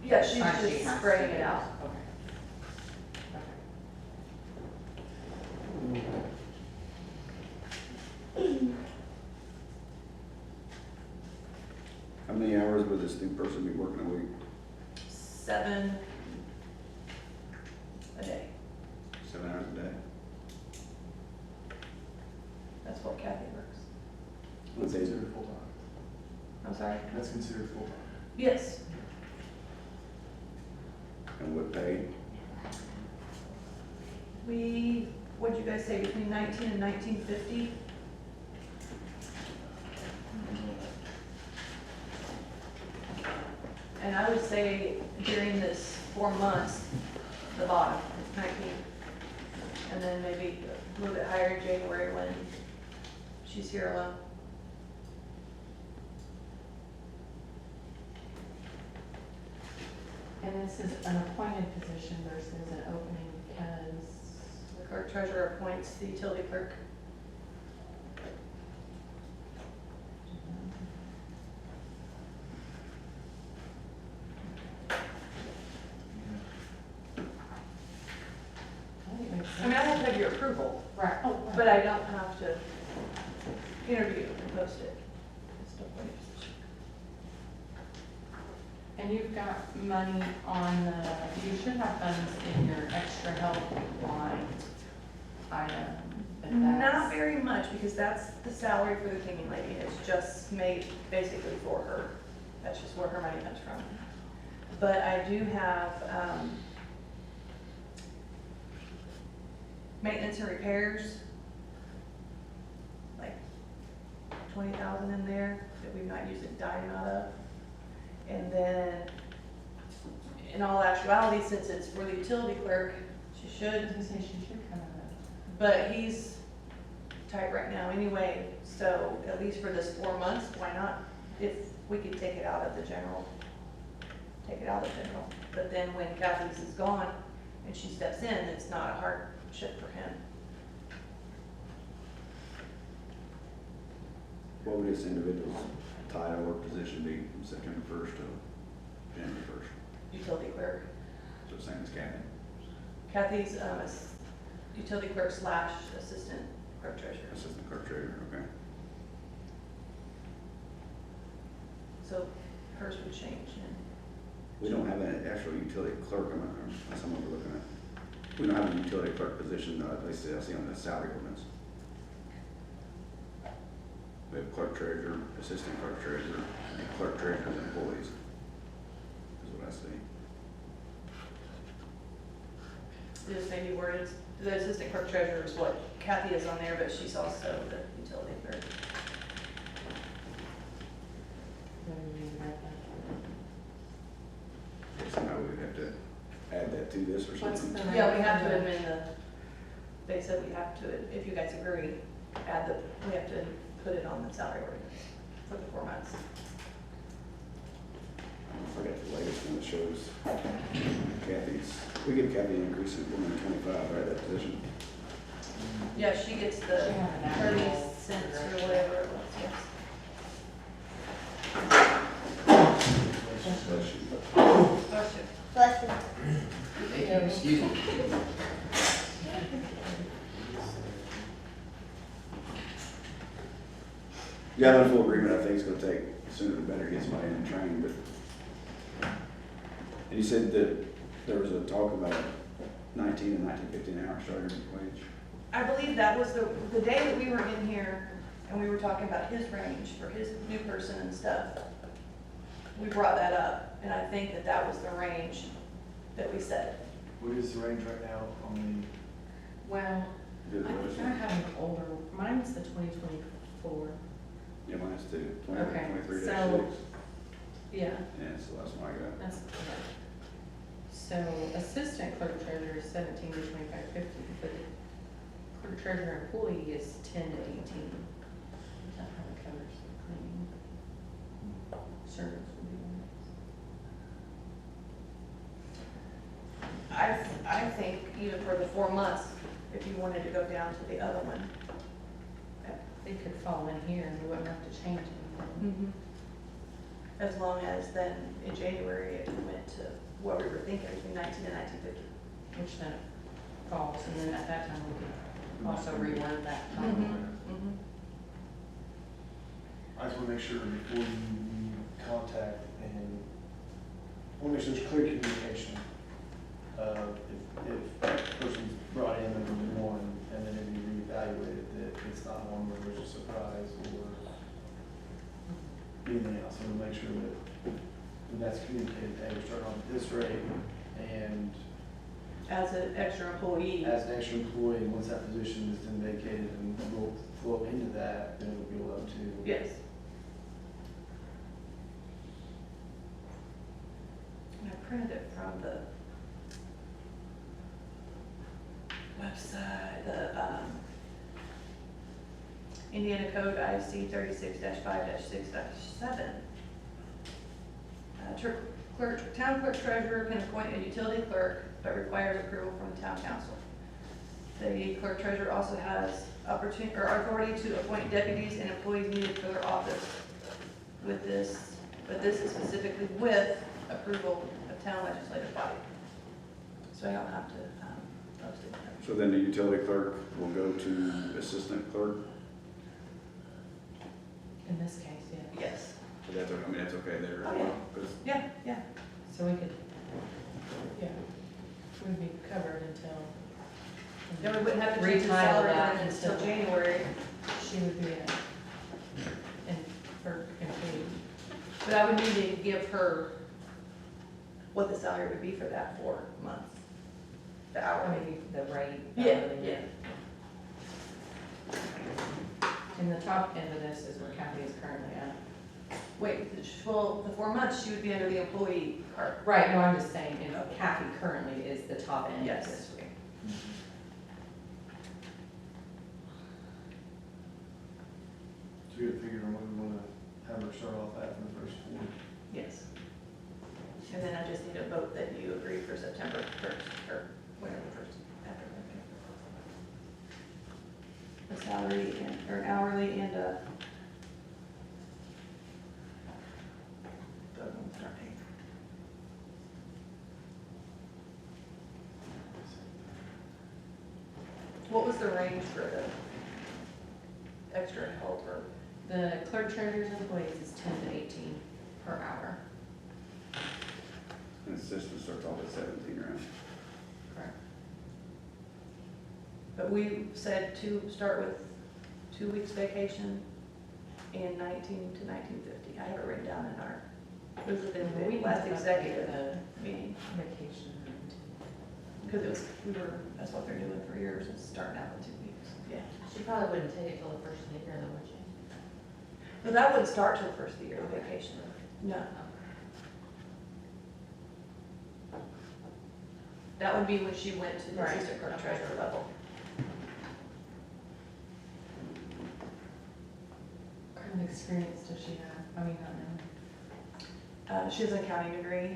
Yeah, she's Or she just has to spreading do it out. Okay. How many hours would this new person be working a week? 7 a day. 7 hours a day? That's what Kathy works. That's considered full-time. I'm sorry? That's considered full-time. Yes. And what pay? What'd you guys say, between 19 and 19.50? And I would say during this 4 months, the bottom, 19. And then maybe a little bit higher in January when she's here alone. And this is an appointed position versus an opening because, The clerk treasurer appoints the utility clerk. I think it makes I mean, I sense. have to have your approval, Right, oh, right. but I don't have to interview and post it. It's still appointed position. And you've got money on the, you should have funds in your extra help line item. but Not that's- very much, because that's the salary for the cleaning lady, and it's just made basically for her. That's just where her money comes from. But I do have, maintenance and repairs, like 20,000 in there that we've not used a dime out of. And then, in all actuality, since it's for the utility clerk, she I should, was gonna say, she should come out but he's tight right now anyway, so at least for this 4 months, why not? If we could take it out of the general, take it out of general. But then when Kathy's is gone and she steps in, it's not a hardship for him. What would this individual's title or position be from September 1st to January 1st? Utility clerk. So same as Kathy? Kathy's, utility clerk slash assistant clerk treasurer. Assistant clerk treasurer, okay. So hers would change and We don't have an actual utility clerk, unless I'm overlooking it. We don't have a utility clerk position, at least I see on the salary ordinance. We have clerk treasurer, assistant clerk treasurer, and clerk treasurer's employees. Is what I see. just maybe worded, the assistant clerk treasurer is what Kathy is on there, but she's also the utility clerk. Somehow we would have to add that to this or What's something. the Yeah, we rate have for to the- amend they said we have to, if you guys agree, we have to put it on the salary ordinance for the 4 months. I got the latest one that shows Kathy's, we give Kathy an increase in 125, right, that position? Yeah, she gets the She had an 30 annual cents or raise. whatever it was, yes. Bless you. Excuse me. Yeah, I'm in full agreement, I think it's gonna take, sooner the better, to get somebody in training, but. And you said that there was a talk about 19 and 19.50 an hour starting wage. I believe that was the day that we were in here and we were talking about his range for his new person and stuff. We brought that up and I think that that was the range that we set. What is the range right now on Well, Good I question. think I have an older, mine's the 2024. Yeah, mine's too, Okay, 23-6. so- Yeah, Yeah, so that's what I got. that's correct. So assistant clerk treasurer is 17 to 25.50, but the clerk treasurer employee is 10 to 18. That probably covers the cleaning. Service would be one. I think even for the 4 months, if you wanted to go down to the other one. It could fall in here and we wouldn't have to change anything. As long as then in January it went to what we were thinking, between 19 and 19.50. Which then it falls, and then at that time we could also reword that comment. I just wanna make sure before you contact and, I wanna make sure there's clear communication. If that person's brought in under one and then it'd be reevaluated, that it's not one where there's a surprise or anything else. I wanna make sure that when that's communicated, hey, we're starting off at this rate and As an extra employee. as an extra employee, once that position is then vacated and will flow into that, then it'll be up to. Yes. And I printed it from the website, the, Indiana Code IC 36-5-6-7. Town clerk treasurer can appoint a utility clerk, but requires approval from the town council. The clerk treasurer also has opportunity, or authority to appoint deputies and employees needed for their office with this, but this is specifically with approval of town legislative body. So I don't have to, post it. So then the utility clerk will go to assistant clerk, In this case, yeah. Yes. so that's, I mean, that's okay there Oh, as yeah. well, 'cause Yeah. So we could, yeah, we'd be covered until. Then we wouldn't have to change the Retitle salary that ordinance until until- January, She would be for employee. but I would need to give her what the salary would be for that 4 months. The I hourly. mean, the rate. Yeah, hourly. yeah. And the top end of this is where Kathy Wait, well, the 4 months, she would be under the employee part. Right, no, I'm just saying, if Kathy currently is the top end of Yes. this week. So we gotta figure out what we wanna have her start off at in the first 4. Yes. And then I just need a vote that you agree for September 1st, or whatever first, after that. A salary and, or an hourly and a. Start date. What was the range for the extra help or? The clerk treasurer's employees is 10 to 18 per hour. And the system starts off at 17 around. Correct. But we said to start with 2 weeks vacation and 19 to 1950. I have it written down in our, it was within We the last need to executive update meeting. the vacation. Because it was, that's what they're doing for years, is starting out with 2 weeks. Yeah. She probably wouldn't take it till the first of the year though, would she? But that wouldn't start till the first of the year, vacation. No. That would be when she went to the Right. assistant clerk treasurer level. What kind of experience does she have? I mean, not now. She has an accounting degree.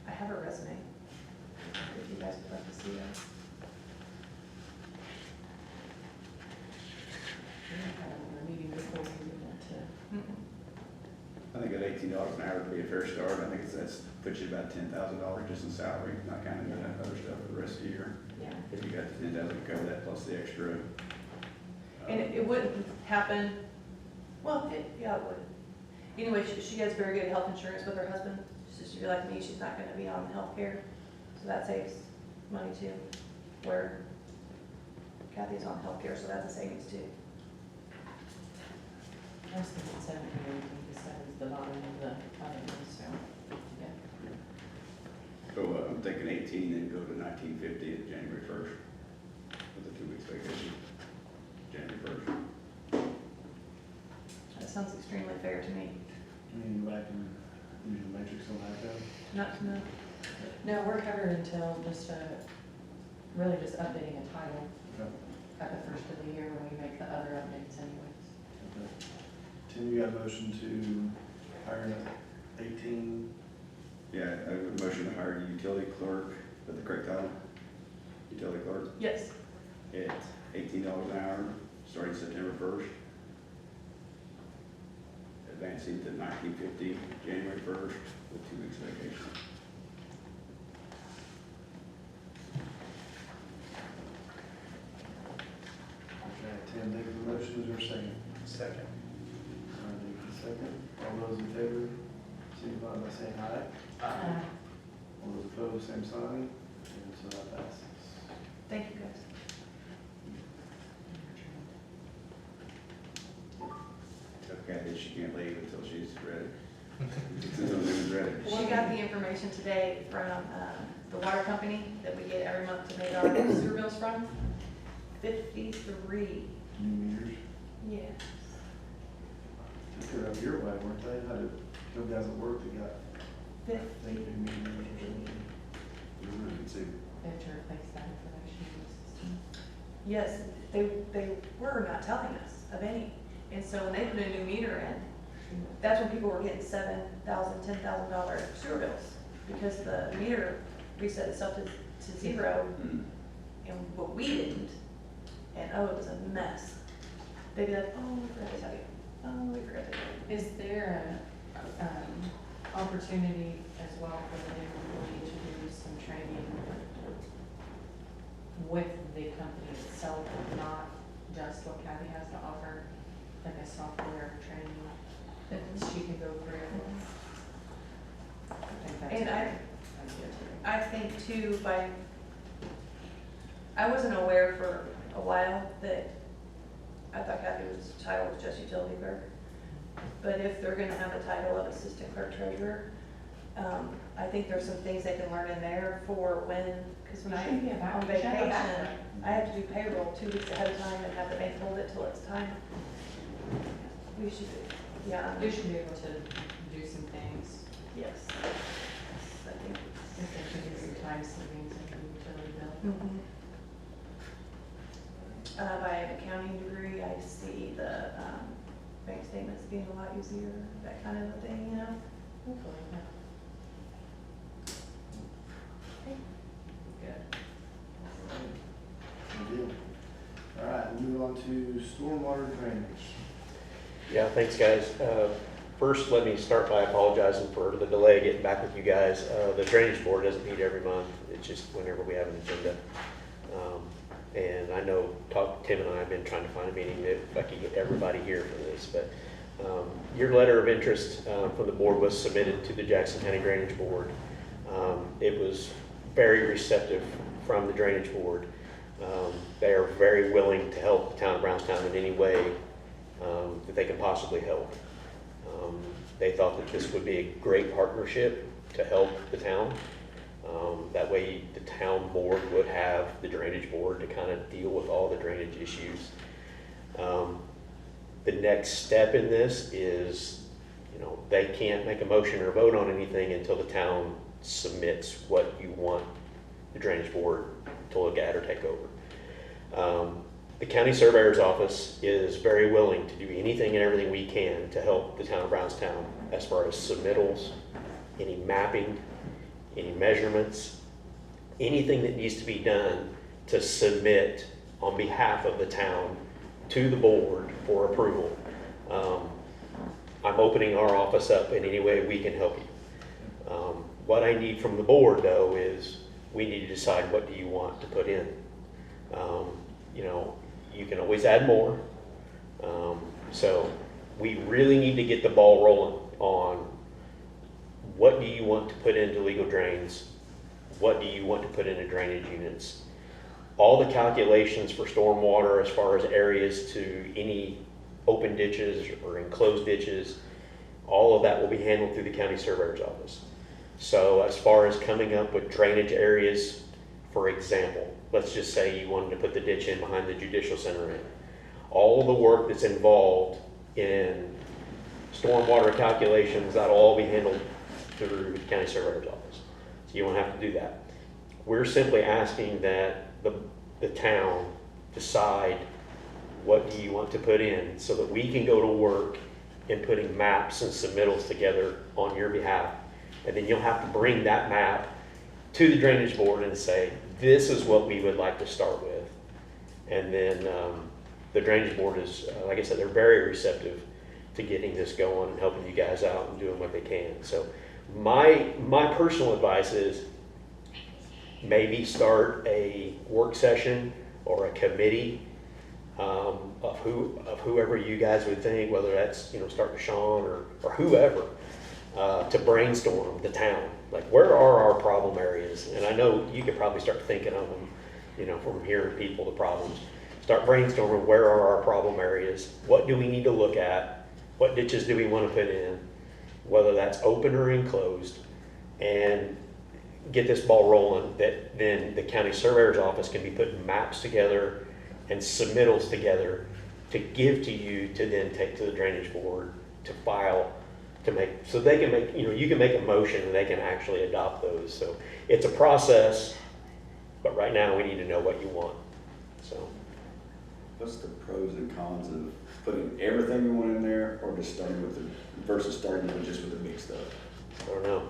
I have her resume, if you guys would like to see that. We had a meeting before we went to. I think at $18 an hour would be a fair start. I think that's puts you about $10,000 just in salary, not counting the other stuff for the rest of the year. Yeah. If you got the 10,000 to cover that plus the extra. And it wouldn't happen, well, yeah, it would. Anyway, she has very good health insurance with her husband. She'd be like me, she's not gonna be on health care, so that saves money too. Where Kathy's on health care, so that's a savings too. I was thinking 17, 18, 7 is the bottom of the other one, so, yeah. So I'm thinking 18 and go to 1950 at January 1st with a 2 weeks vacation. January 1st. That sounds extremely fair to me, You need to go back and use the matrix on that though. not to know. No, we're covered until just, really just updating a title Okay. at the first of the year when we make the other updates anyways. Okay. Tim, you got a motion to hire an 18, Yeah, I would motion to hire a utility clerk with the correct title. Utility clerk Yes, at $18 an hour, starting September 1st. Advancing to 1950, January 1st, with 2 weeks vacation. okay, Tim, thank you for the motion, is there a second? Second. All right, thank you, second. All those in favor, signify by saying aye. All those opposed, same sign, and so that passes. thank you guys. Tell Kathy she can't leave until she's ready. Until Zoom's ready. She got the information today from the water company that we get every month to make our sewer bills from. 53. New meters, Yes. they're up your way, weren't they? How did, those guys at work that got, I 50. think, new meters or something? You can see. They have to replace that information in the system. Yes, they were not telling us of any. And so when they put a new meter in, that's when people were getting $7,000, $10,000 sewer bills. Because the meter reset itself to zero, Mm. and what we didn't. And oh, it was a mess. They'd be like, oh, we forgot to tell you. Oh, we forgot to tell you. Is there a, opportunity as well for the new employee to do some training with the company itself, not just what Kathy has to offer, like a software training that she can go through? I think that's And a I- good idea too. I think too, I wasn't aware for a while that, I thought Kathy's title was just utility clerk. But if they're gonna have the title of assistant clerk treasurer, I think there's some things they can learn in there for when, because when Shouldn't be a back- on shouldn't have a vacation, background. I have to do payroll 2 weeks ahead of time and have the bank hold it till it's time. We should, yeah, You should be able to do some things, yes. I think. if there should be some time savings in the utility bill. Mhm. By an accounting degree, I see the, bank statements being a lot easier, that kind of a thing, you know? Hopefully, yeah. Good. Good deal. All right, we'll move on to stormwater drainage. Yeah, thanks, guys. First, let me start by apologizing for the delay getting back with you guys. The Drainage Board doesn't meet every month, it's just whenever we have an agenda. And I know Tim and I have been trying to find a meeting that I could get everybody here for this, but your letter of interest from the board was submitted to the Jackson County Drainage Board. It was very receptive from the Drainage Board. They are very willing to help the town of Brownstown in any way that they can possibly help. They thought that this would be a great partnership to help the town. That way the town board would have the drainage board to kind of deal with all the drainage issues. The next step in this is, they can't make a motion or vote on anything until the town submits what you want the drainage board to look at or take over. The county surveyor's office is very willing to do anything and everything we can to help the town of Brownstown as far as submittals, any mapping, any measurements, anything that needs to be done to submit on behalf of the town to the board for approval. I'm opening our office up in any way we can help you. What I need from the board, though, is we need to decide what do you want to put in. You can always add more. So we really need to get the ball rolling on what do you want to put into legal drains? What do you want to put into drainage units? All the calculations for stormwater as far as areas to any open ditches or enclosed ditches, all of that will be handled through the county surveyor's office. So as far as coming up with drainage areas, for example, let's just say you wanted to put the ditch in behind the judicial center in. All of the work that's involved in stormwater calculations, that'll all be handled through the county surveyor's office. So you won't have to do that. We're simply asking that the town decide what do you want to put in so that we can go to work in putting maps and submittals together on your behalf. And then you'll have to bring that map to the drainage board and say, this is what we would like to start with. And then the drainage board is, like I said, they're very receptive to getting this going and helping you guys out and doing what they can. So my personal advice is maybe start a work session or a committee of whoever you guys would think, whether that's, start with Sean or whoever, to brainstorm the town. Like, where are our problem areas? And I know you could probably start thinking of them, from hearing people, the problems. Start brainstorming, where are our problem areas? What do we need to look at? What ditches do we want to put in? Whether that's open or enclosed, and get this ball rolling, that then the county surveyor's office can be putting maps together and submittals together to give to you to then take to the drainage board to file, to make, so they can make, you can make a motion and they can actually adopt those. So it's a process, but right now we need to know what you want. So What's the pros and cons of putting everything you want in there, or just starting with versus starting with just with the big stuff? I don't know.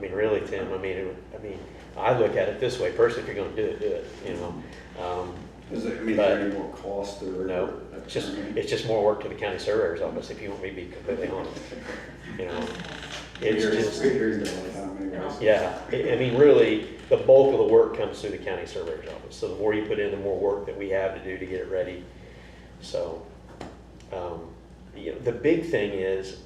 Really, Tim, I look at it this way. First, if you're gonna do it, Is it, is But- there any more cost or? No, it's just more work to the county surveyor's office, if you want me to be completely honest. It's just, Hearing it all the time anyways. yeah, really, the bulk of the work comes through the county surveyor's office. So the more you put in, the more work that we have to do to get it ready. So, the big thing is,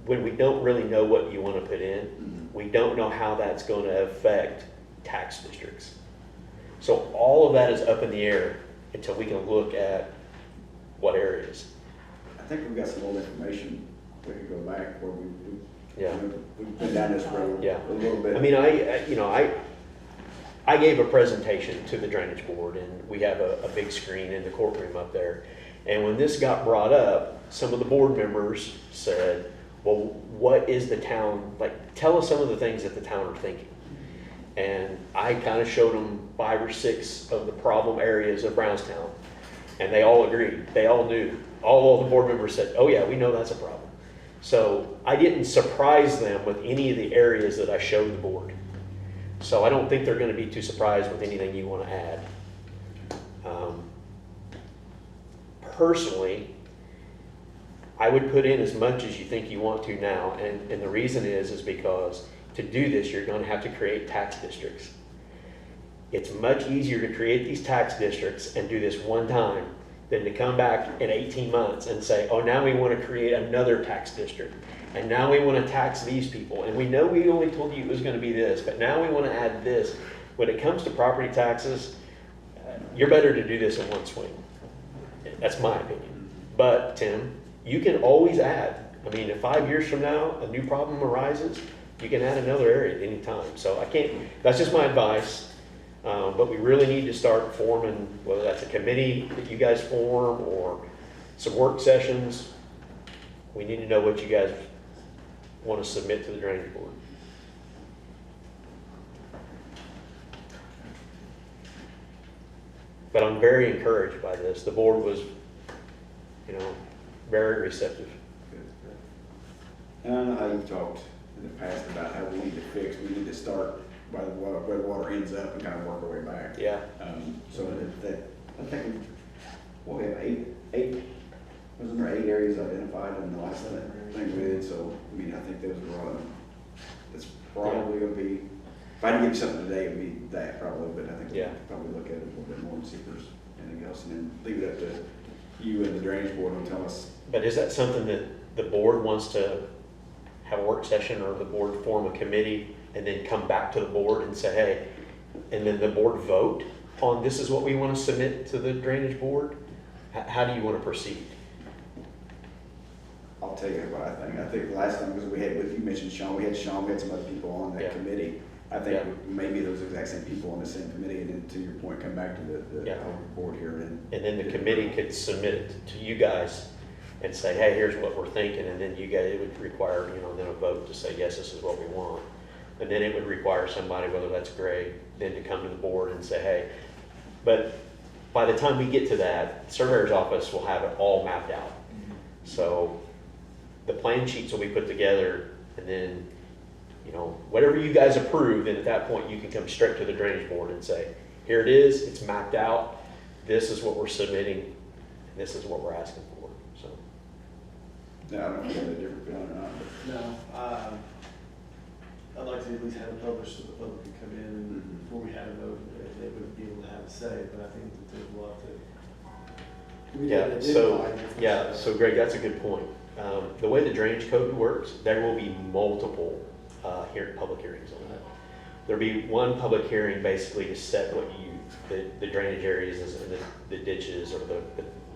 when we don't really know what you want to put in, we don't know how that's going to affect tax districts. So all of that is up in the air until we can look at what areas. I think we've got some old information, we could go back where we Yeah. We've been down this road Yeah. a little bit. I mean, I gave a presentation to the drainage board, and we have a big screen in the courtroom up there. And when this got brought up, some of the board members said, well, what is the town, like, tell us some of the things that the town are thinking. And I kind of showed them 5 or 6 of the problem areas of Brownstown, and they all agreed. They all knew. All of the board members said, oh yeah, we know that's a problem. So I didn't surprise them with any of the areas that I showed the board. So I don't think they're going to be too surprised with anything you want to add. Personally, I would put in as much as you think you want to now, and the reason is because to do this, you're going to have to create tax districts. It's much easier to create these tax districts and do this one time than to come back in 18 months and say, oh, now we want to create another tax district. And now we want to tax these people. And we know we only told you it was going to be this, but now we want to add this. When it comes to property taxes, you're better to do this in one swing. That's my opinion. But Tim, you can always add. I mean, if 5 years from now a new problem arises, you can add another area at any time. So I can't, that's just my advice. But we really need to start forming, whether that's a committee that you guys form or some work sessions. We need to know what you guys want to submit to the drainage board. But I'm very encouraged by this. The board was, very receptive. And I know how you've talked in the past about how we need to fix, we need to start where the water ends up and kind of work our way back. Yeah. So that, I think, we have eight, wasn't there 8 areas identified in the last thing we did? So, I mean, I think those were all, it's probably gonna be, if I had to give you something today, it would be that probably, but I think we'll probably look at it a little bit more and see if there's anything else, and then leave it up to you and the drainage board and tell us. But is that something that the board wants to have a work session, or the board form a committee and then come back to the board and say, hey, and then the board vote on this is what we want to submit to the drainage board? How do you want to proceed? I'll tell you what I think. I think the last time, because you mentioned Sean, we had some other people on that committee. I think maybe those exact same people on the same committee, and then to your point, come back to the board here. And then the committee could submit it to you guys and say, hey, here's what we're thinking, and then you guys, it would require, then a vote to say, yes, this is what we want. And then it would require somebody, whether that's Greg, then to come to the board and say, hey, but by the time we get to that, the surveyor's office will have it all mapped out. So the plan sheets will be put together, and then, whatever you guys approve, then at that point you can come straight to the drainage board and say, here it is, it's mapped out, this is what we're submitting, and this is what we're asking for. So. No, I don't know if you have a different feeling or not. But. No, I'd like to at least have it published so the public can come in and before we had a vote, they would be able to have a say, but I think that there's a lot to. we Yeah, did so, identify different yeah, stuff. so Greg, that's a good point. The way the drainage code works, there will be multiple public hearings on that. There'll be one public hearing basically to set what the drainage areas is, and the ditches or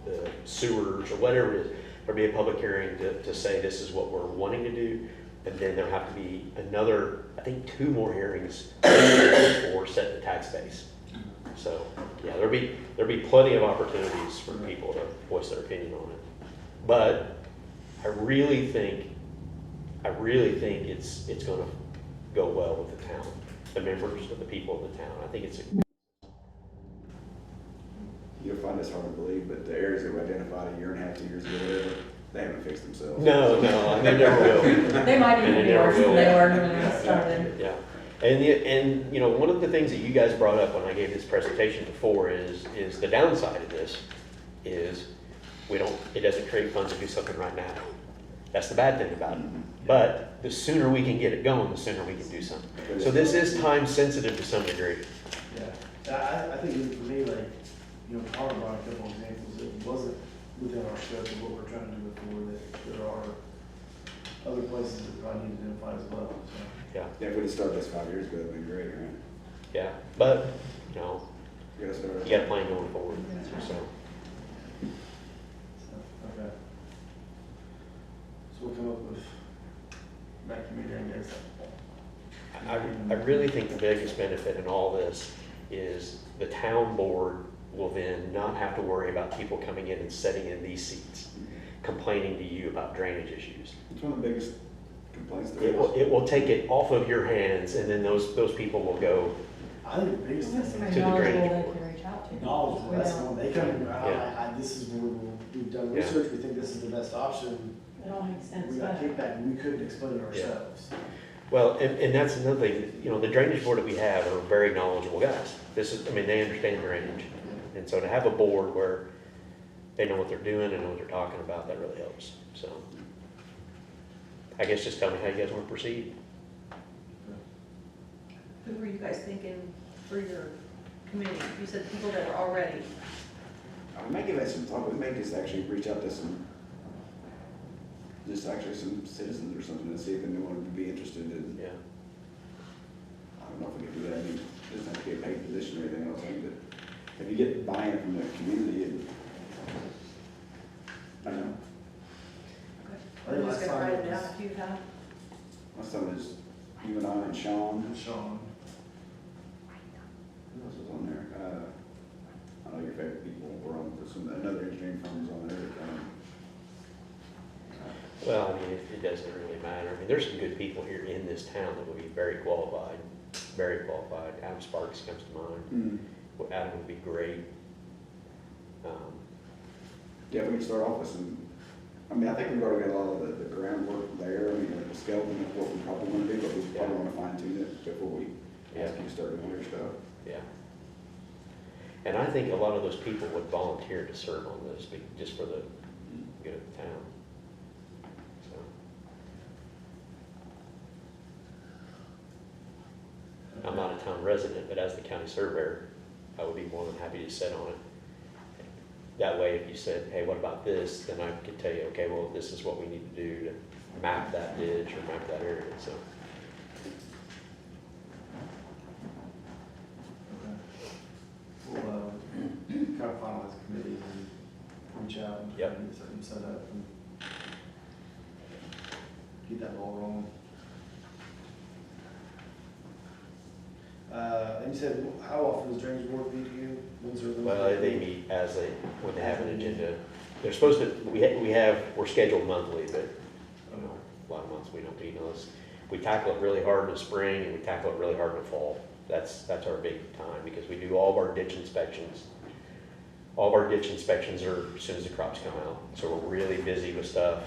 the sewers or whatever it is. There'll be a public hearing to say this is what we're wanting to do, and then there'll have to be another, I think 2 more hearings for set the tax base. So, yeah, there'll be plenty of opportunities for people to voice their opinion on it. But I really think it's going to go well with the town, the members of the people of the town. I think it's You'll find this hard to believe, but the areas that were identified 1.5 years, 2 years ago, whatever, they haven't fixed themselves. No, they never will. They might And even they be never worse than will. they were when it started. Yeah, and one of the things that you guys brought up when I gave this presentation before is the downside of this is it doesn't create funds to do something right now. That's the bad thing about it. But the sooner we can get it going, the sooner we can do something. So this is time sensitive to some degree. Yeah, I think even for me, like, Tyler brought a couple examples, it wasn't within our scope of what we're trying to do before, that there are other places that probably need to identify as well, so. Yeah, Yeah, if we'd have started this 5 years ago, that'd been great, right? yeah. But, You gotta start. you got a plan going forward, so. Okay. So we'll come up with vacuum drain goes up. I really think the biggest benefit in all this is the town board will then not have to worry about people coming in and sitting in these seats, complaining to you about drainage issues. It's one of the biggest complaints there It will take it off of your hands, and then those people will go, I think the biggest thing is Somebody To the drainage knowledgeable board. they can reach out to. knowledge, that's the one, they come and go, Yeah. this is where we've done Yeah. research, we think this is the best option. It all makes sense, We got but kickback, we couldn't explain it ourselves. well, and that's another thing, you know, the drainage board that we have are very knowledgeable guys. This is, I mean, they understand drainage. And so to have a board where they know what they're doing and know what they're talking about, that really helps, so. I guess just tell me how you guys want to proceed. Who were you guys thinking for your committee? You said people that were already. We may give that some thought, we may just actually reach out to some citizens or something and see if anyone would be interested in, Yeah. I don't know if we can do that, I mean, it doesn't have to be a paid position or anything else, I mean, but if you get buy-in from the community and, I don't know, I think I'm just last gonna time write it it down was- if you have. last time it was you and I and Sean, And Sean, who else was on there? I know your favorite people were on, another engineering firm was on there, Well, I mean, it doesn't really matter. I mean, there's some good people here in this town that would be very qualified, very qualified. Adam Sparks comes to mind. Well, Adam would be great. Yeah, we can start off with some, I mean, I think we've already got a lot of the groundwork there, I mean, like the skeleton of what we probably want to do, but we probably want to fine tune it before we ask you to start doing your stuff. Yeah. And I think a lot of those people would volunteer to serve on this, just for the good of the town. So. I'm not a town resident, but as the county surveyor, I would be more than happy to sit on it. That way, if you said, hey, what about this, then I could tell you, okay, well, this is what we need to do to map that ditch or map that area, so. we'll, kind of finalize the committee and reach out and try Yep. to get something set up and get that ball rolling. And you said, how often does drainage board meet you? When's their- Well, they meet when they have an agenda. They're supposed to, we're scheduled monthly, but, you know, a lot of months we don't meet unless, we tackle it really hard in the spring and we tackle it really hard in the fall. That's our big time, because we do all of our ditch inspections. All of our ditch inspections are as soon as the crops come out, so we're really busy with stuff.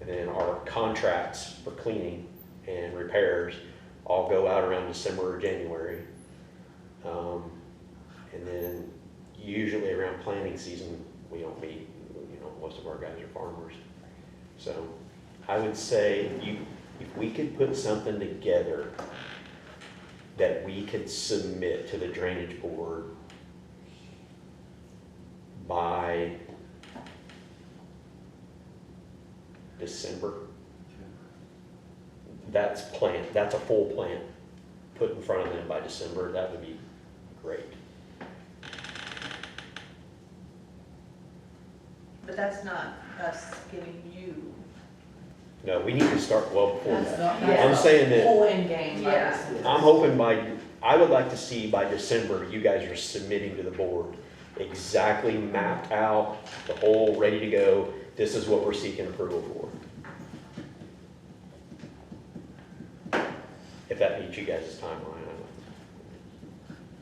And then our contracts for cleaning and repairs all go out around December or January. And then usually around planting season, we don't meet, you know, most of our guys are farmers. So I would say if we could put something together that we could submit to the drainage board by December, that's a full plan, put in front of them by December, that would be great. But that's not us giving you. No, we need to start well before that's that. the, I'm saying that- whole end game. Yeah. I'm hoping I would like to see by December, you guys are submitting to the board exactly mapped out, the whole, ready to go, this is what we're seeking approval for. If that meets you guys' timeline,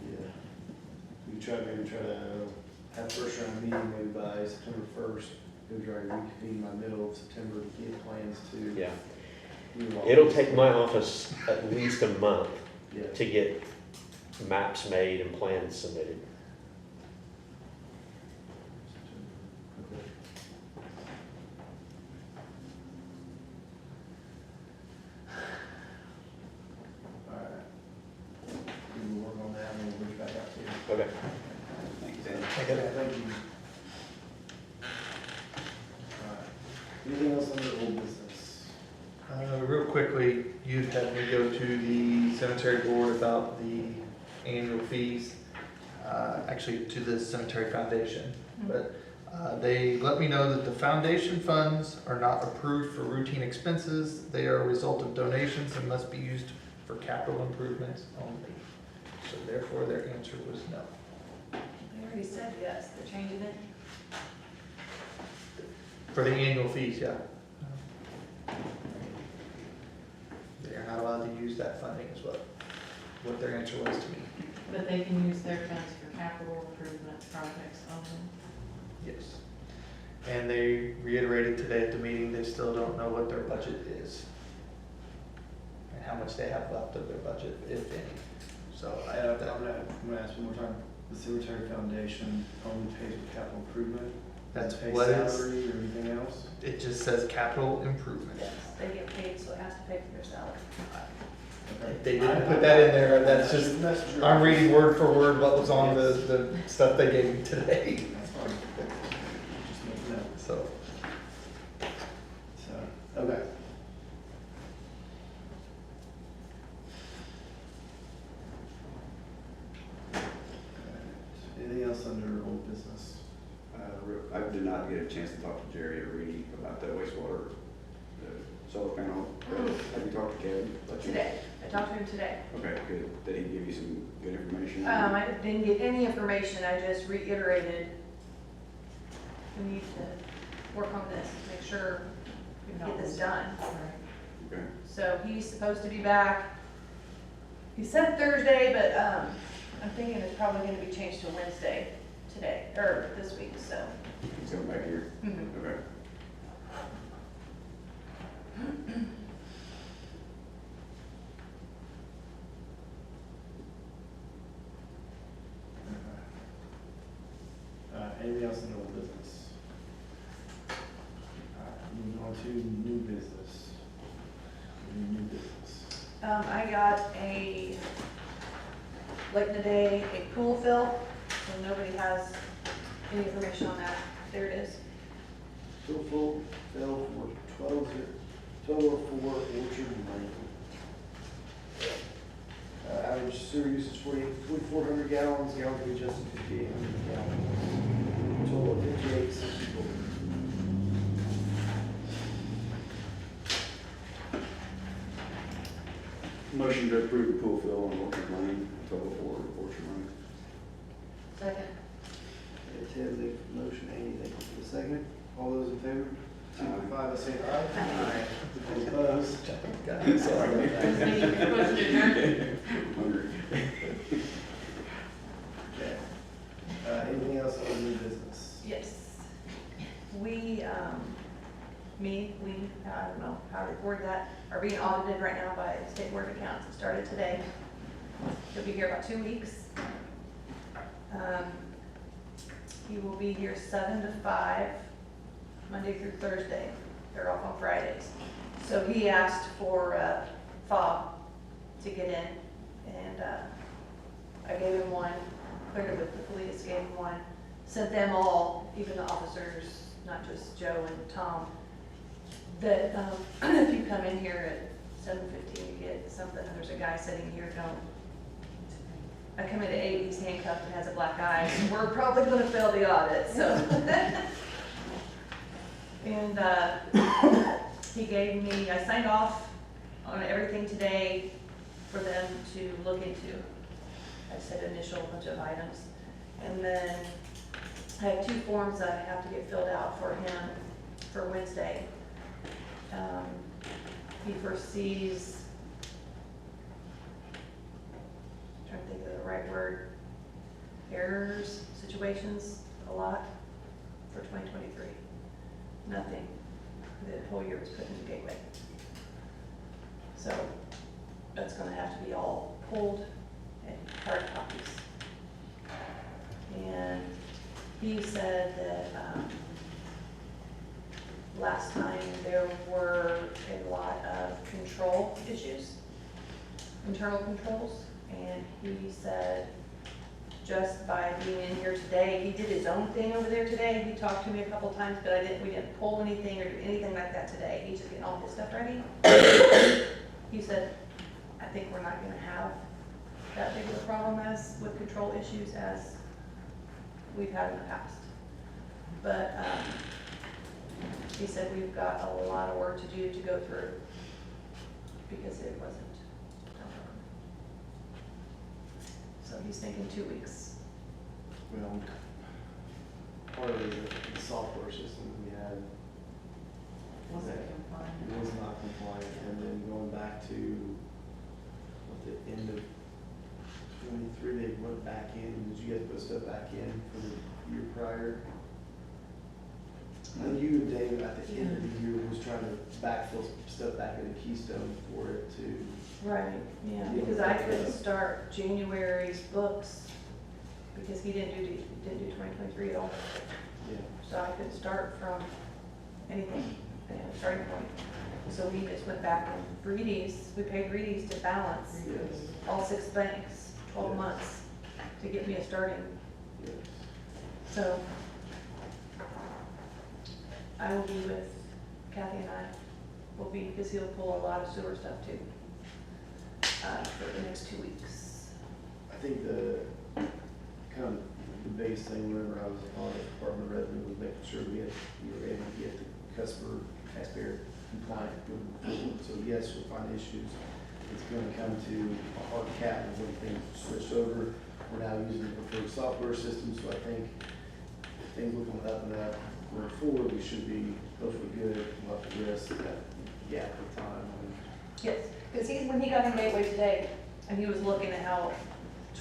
Yeah. We maybe try to have first round meeting maybe by September 1st. Go try to reconvene by middle of September to get plans to. yeah. move on. It'll take my office at least a month Yeah. to get maps made and plans submitted. Okay. All right. We will work on that and we'll reach back out to you. Okay. Thank you, Dan. Okay, thank you. All right. Anything else under old business? Real quickly, you had me go to the cemetery board about the annual fees, actually to the cemetery foundation. But They let me know that the foundation funds are not approved for routine expenses. They are a result of donations and must be used for capital improvements only. So therefore, their answer was no. They already said yes, they're changing it. For the annual fees, yeah. They are not allowed to use that funding is what their answer was to me. But they can use their funds for capital improvement projects only. Yes. And they reiterated today at the meeting, they still don't know what their budget is. And how much they have left of their budget, if any. So I have that. I'm gonna ask one more time. The cemetery foundation only pays for capital improvement? That's Doesn't pay what it's, salary or anything else? it just says capital improvement. Yes, they get paid, so it has to pay for their salary. If they didn't put that in there, that's just, I'm reading word for word what was on the stuff they gave me today. That's fine. Just make a note. So, So, okay. Anything else under old business? I did not get a chance to talk to Jerry or Reedy about the wastewater, the solar panel. Have you talked to Kevin? Today, I talked to him today. Okay, good. Did he give you some good information? I didn't get any information, I just reiterated, we need to work on this, make sure we can get this done. Okay. So he's supposed to be back, he said Thursday, but, I'm thinking it's probably gonna be changed to Wednesday today, or this week, so. He's coming back here? Mhm. Okay. Anything else under old business? Moving on to new business. New business. I got a, late in the day, a pool fill, so nobody has any information on that. There it is. Full fill for 1204 Orchard Lane. Average sewer usage 4,400 gallons, gallons will be adjusted to 5,800 gallons. Total of 5864. Motion to approve the pool fill on Orchard Lane, total for Orchard Lane. Second. Okay, Ted, make the motion, Amy, thank you for the second. All those in favor? Signify by saying aye. Aye. Any opposed? sorry. Motion to adjourn. Hungry. Okay. Anything else on new business? Yes. We, I don't know how to record that, are being audited right now by the State Board of Accounts. It started today. He'll be here about 2 weeks. He will be here 7 to 5, Monday through Thursday. They're off on Fridays. So he asked for a fob to get in, and I gave him one, cleared it with the police, gave him one, sent them all, even the officers, not just Joe and Tom, that if you come in here at 7:15 to get something, and there's a guy sitting here, don't. I come in at 8, he's handcuffed and has a black eye, so we're probably gonna fail the audit, so. And he gave me, I signed off on everything today for them to look into. I said initial a bunch of items. And then I have 2 forms that I have to get filled out for him for Wednesday. He foresees, trying to think of the right word, errors, situations, a lot for 2023. Nothing. The whole year was put into Gateway. So that's gonna have to be all pulled and hard copies. And he said that, last time there were a lot of control issues, internal controls, and he said just by being in here today, he did his own thing over there today, he talked to me a couple times, but we didn't pull anything or do anything like that today, he's just getting all his stuff ready. He said, I think we're not gonna have that big of a problem as with control issues as we've had in the past. But, he said we've got a lot of work to do to go through because it wasn't done. So he's thinking 2 weeks. Well, part of the software system we had Was it compliant? was not compliant, and then going back to what, the end of 23, they went back in. Did you guys put stuff back in for the year prior? I think you and Dave at the end of the year was trying to backfill stuff back into Keystone for it to. Right, yeah, because I couldn't start January's books because he didn't do 2023 at all. Yeah. So I couldn't start from anything, starting point. So we just went back and Reedy's, we paid Reedy's to balance Yes. all 6 banks, 12 Yes. months, to get me a starting. Yes. So I will be with Kathy and I, will be, because he'll pull a lot of sewer stuff too, for the next 2 weeks. I think the kind of the biggest thing whenever I was on the Department of Revenue was making sure we were able to get the customer taxpayer compliant moving forward. So yes, we'll find issues. It's going to come to a hard cap when things switch over. We're now using the preferred software system, so I think if things look on the up and up going forward, we should be hopefully good. We'll have to address that gap of time. Yes, because when he got in Gateway today, and he was looking at how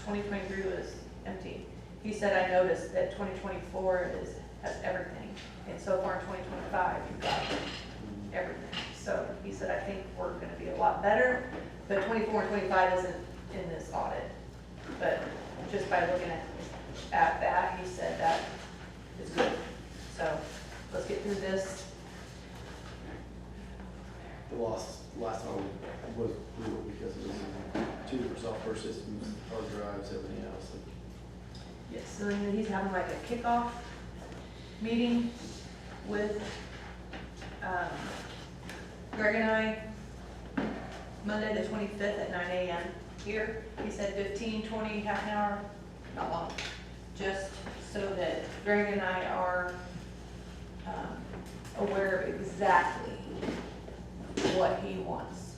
2023 was empty, he said, I noticed that 2024 has everything, and so far in 2025, you've got everything. So he said, I think we're gonna be a lot better, but 24 and 25 isn't in this audit. But just by looking at that, he said that is good. So let's get through this. The last time was brutal because it was two different software systems, hard drives, everything else. Yes, so then he's having like a kickoff meeting with Greg and I, Monday the 25th at 9 a.m. here. He said 15, 20, half an hour, not long, just so that Greg and I are aware of exactly what he wants.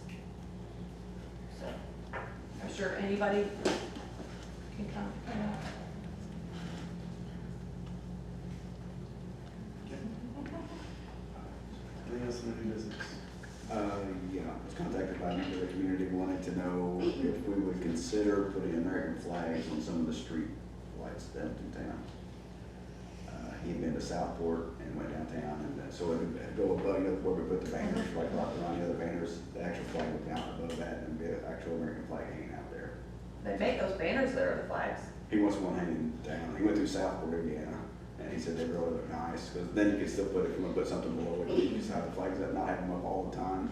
So I'm sure anybody can come. Anything else in the new business? Yeah, I was contacted by a member of the community wanting to know if we would consider putting American flags on some of the street lights down in town. He had been to Southport and went downtown, and so it would go above, you know, where we put the banners, like around the other banners, the actual flag would be out above that and be an actual American flag hanging out there. They make those banners that are the flags. He wants one hanging down. He went through Southport, Indiana, and he said they really look nice, because then you can still put, if you want to put something below it, you can just have the flags up, not have them up all the time.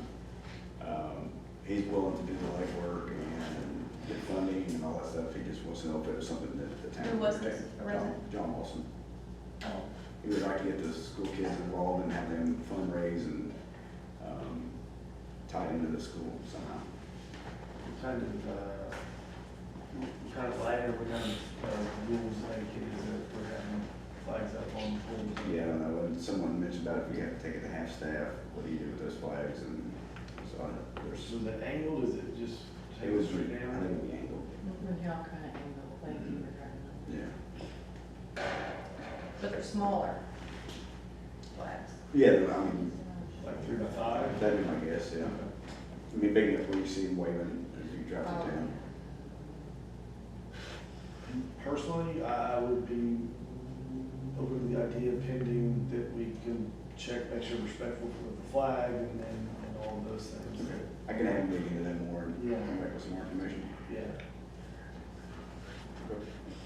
He's willing to do the legwork and get funding and all that stuff. He just wants to know if it was something that the town. Who was would this? take. A resident? John Wilson. Oh, He would like to get the school kids involved and have them fundraise and tie into the school somehow. What kind of lighting or what kind of rules etiquette is there for having flags up on poles? Yeah, I don't know, and someone mentioned about if we have to take it to half staff, what do you do with those flags? And so there's, So is it angled, is it just it take was, it straight I down? think it'd be angled. Y'all kind of angle, like you were driving. Yeah. but they're smaller flags. Yeah, I mean, Like 3 by 5? that'd be my guess, yeah. I mean, big enough where you see them waving as you drive through town. Personally, I would be open to the idea pending that we can check, make sure respectful for the flag and all of those things. I can have him dig into that more and Yeah. come back with some more information. Yeah.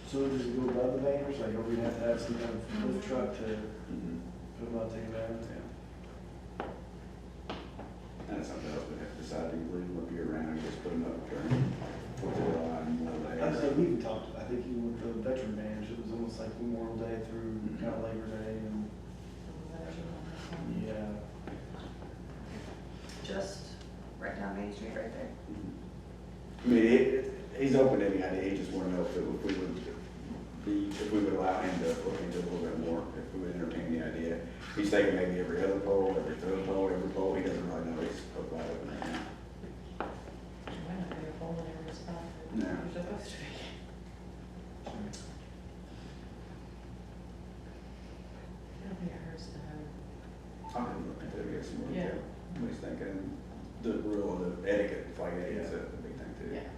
So does it go above the banners, like are we gonna have to have some kind of lift truck to Mhm. put them out, take them down? And it's something else we have to decide, do we leave them up year round, or just put them up during Fourth of July and Memorial I Day? think we even talked, I think even with the veteran banners, it was almost like Memorial Day through kind of Labor Day and, yeah. Just right down Main Street right there. I mean, he's open to any idea, he just wanted to know if we would if we would allow him to look into it a little bit more, if we would entertain the idea. He's taking maybe every other pole, every third pole, every pole, he doesn't really know, he's hooked wide open right now. Why not put a pole in every spot that No. you're supposed to be? I don't think it hurts to have. I'm gonna look into it, get some more Yeah. detail. What he's thinking, the rule, the etiquette, flag etiquette's a big thing too. Yeah.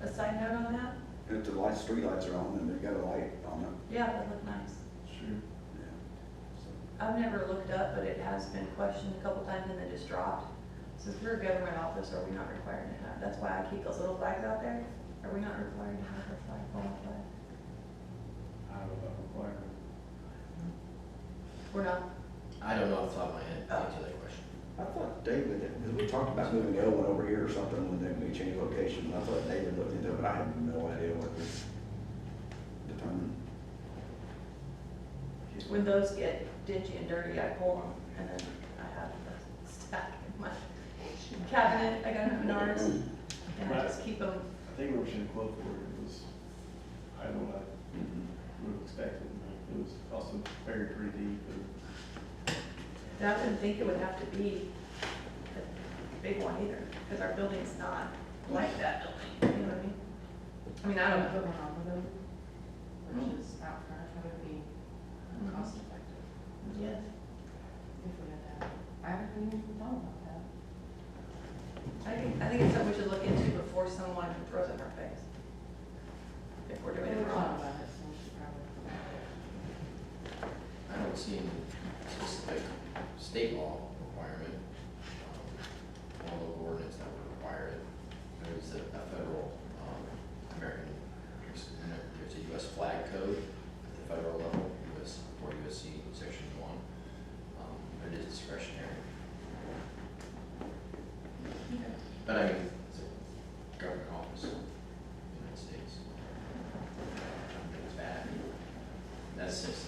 A side note on that? And if the lights, street lights are on, then they've got a light on them. Yeah, that looked nice. Sure. Yeah. So, I've never looked up, but it has been questioned a couple times and then just dropped. Since we're a government office, are we not required to have, that's why I keep those little flags out there. Are we not required to have a flag, fallen flag? I don't know about requirement. We're not? I don't know off the top of my head, to answer that question. I thought David, because we talked about moving the other one over here or something when they changed location, I thought David looked into it, but I had no idea what was determined. When those get dingy and dirty, I pull them and then I have a stack in my cabinet. I got them in ours and I just keep them. I think we should quote for it, it was, I don't know what I would have expected. It was also buried pretty deep, and And I didn't think it would have to be a big one either, because our building's not like that building, you know what I mean? I mean, I don't know. Put one on the building versus out front, that would be cost effective Yes. if we had that. I haven't even thought about that. I think it's something we should look into before someone throws it in our face. If we're doing it We've thought wrong. about it, so we should probably. I don't see any specific state law requirement, or local ordinance that would require it. There's a federal, American, there's a US flag code at the federal level, US, or USC section 1. It is discretionary. But I mean, it's a government office in the United States. I don't think it's bad. That's just.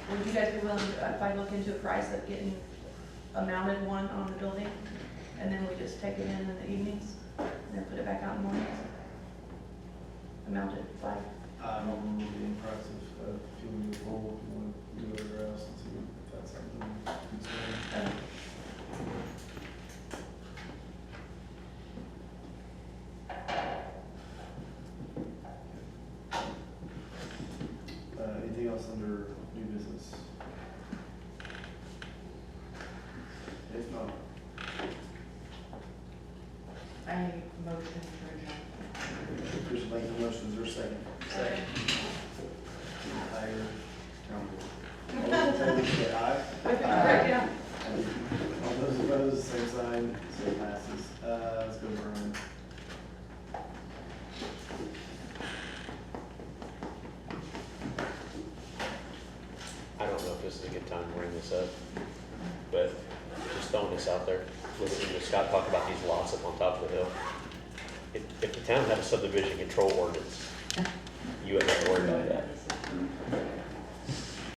Would you guys be willing, if I look into a price of getting a mounted one on the building, and then we just take it in the evenings, and then put it back out in the mornings? A mounted flag? I don't remember the price of fueling the pole, if you want to do whatever else and see if that's something to consider. Anything else under new business? If not, I motion to adjourn. Chris making the motion, is there a second? Second. Tiger, All those in favor say aye. Right, yeah. All those opposed, same sign, so it passes. Let's go to Brian. I don't know if this is a good time to bring this up, but just throwing this out there. Listening to Scott talk about these lots up on top of the hill. If the town had a subdivision control ordinance, you wouldn't have to worry about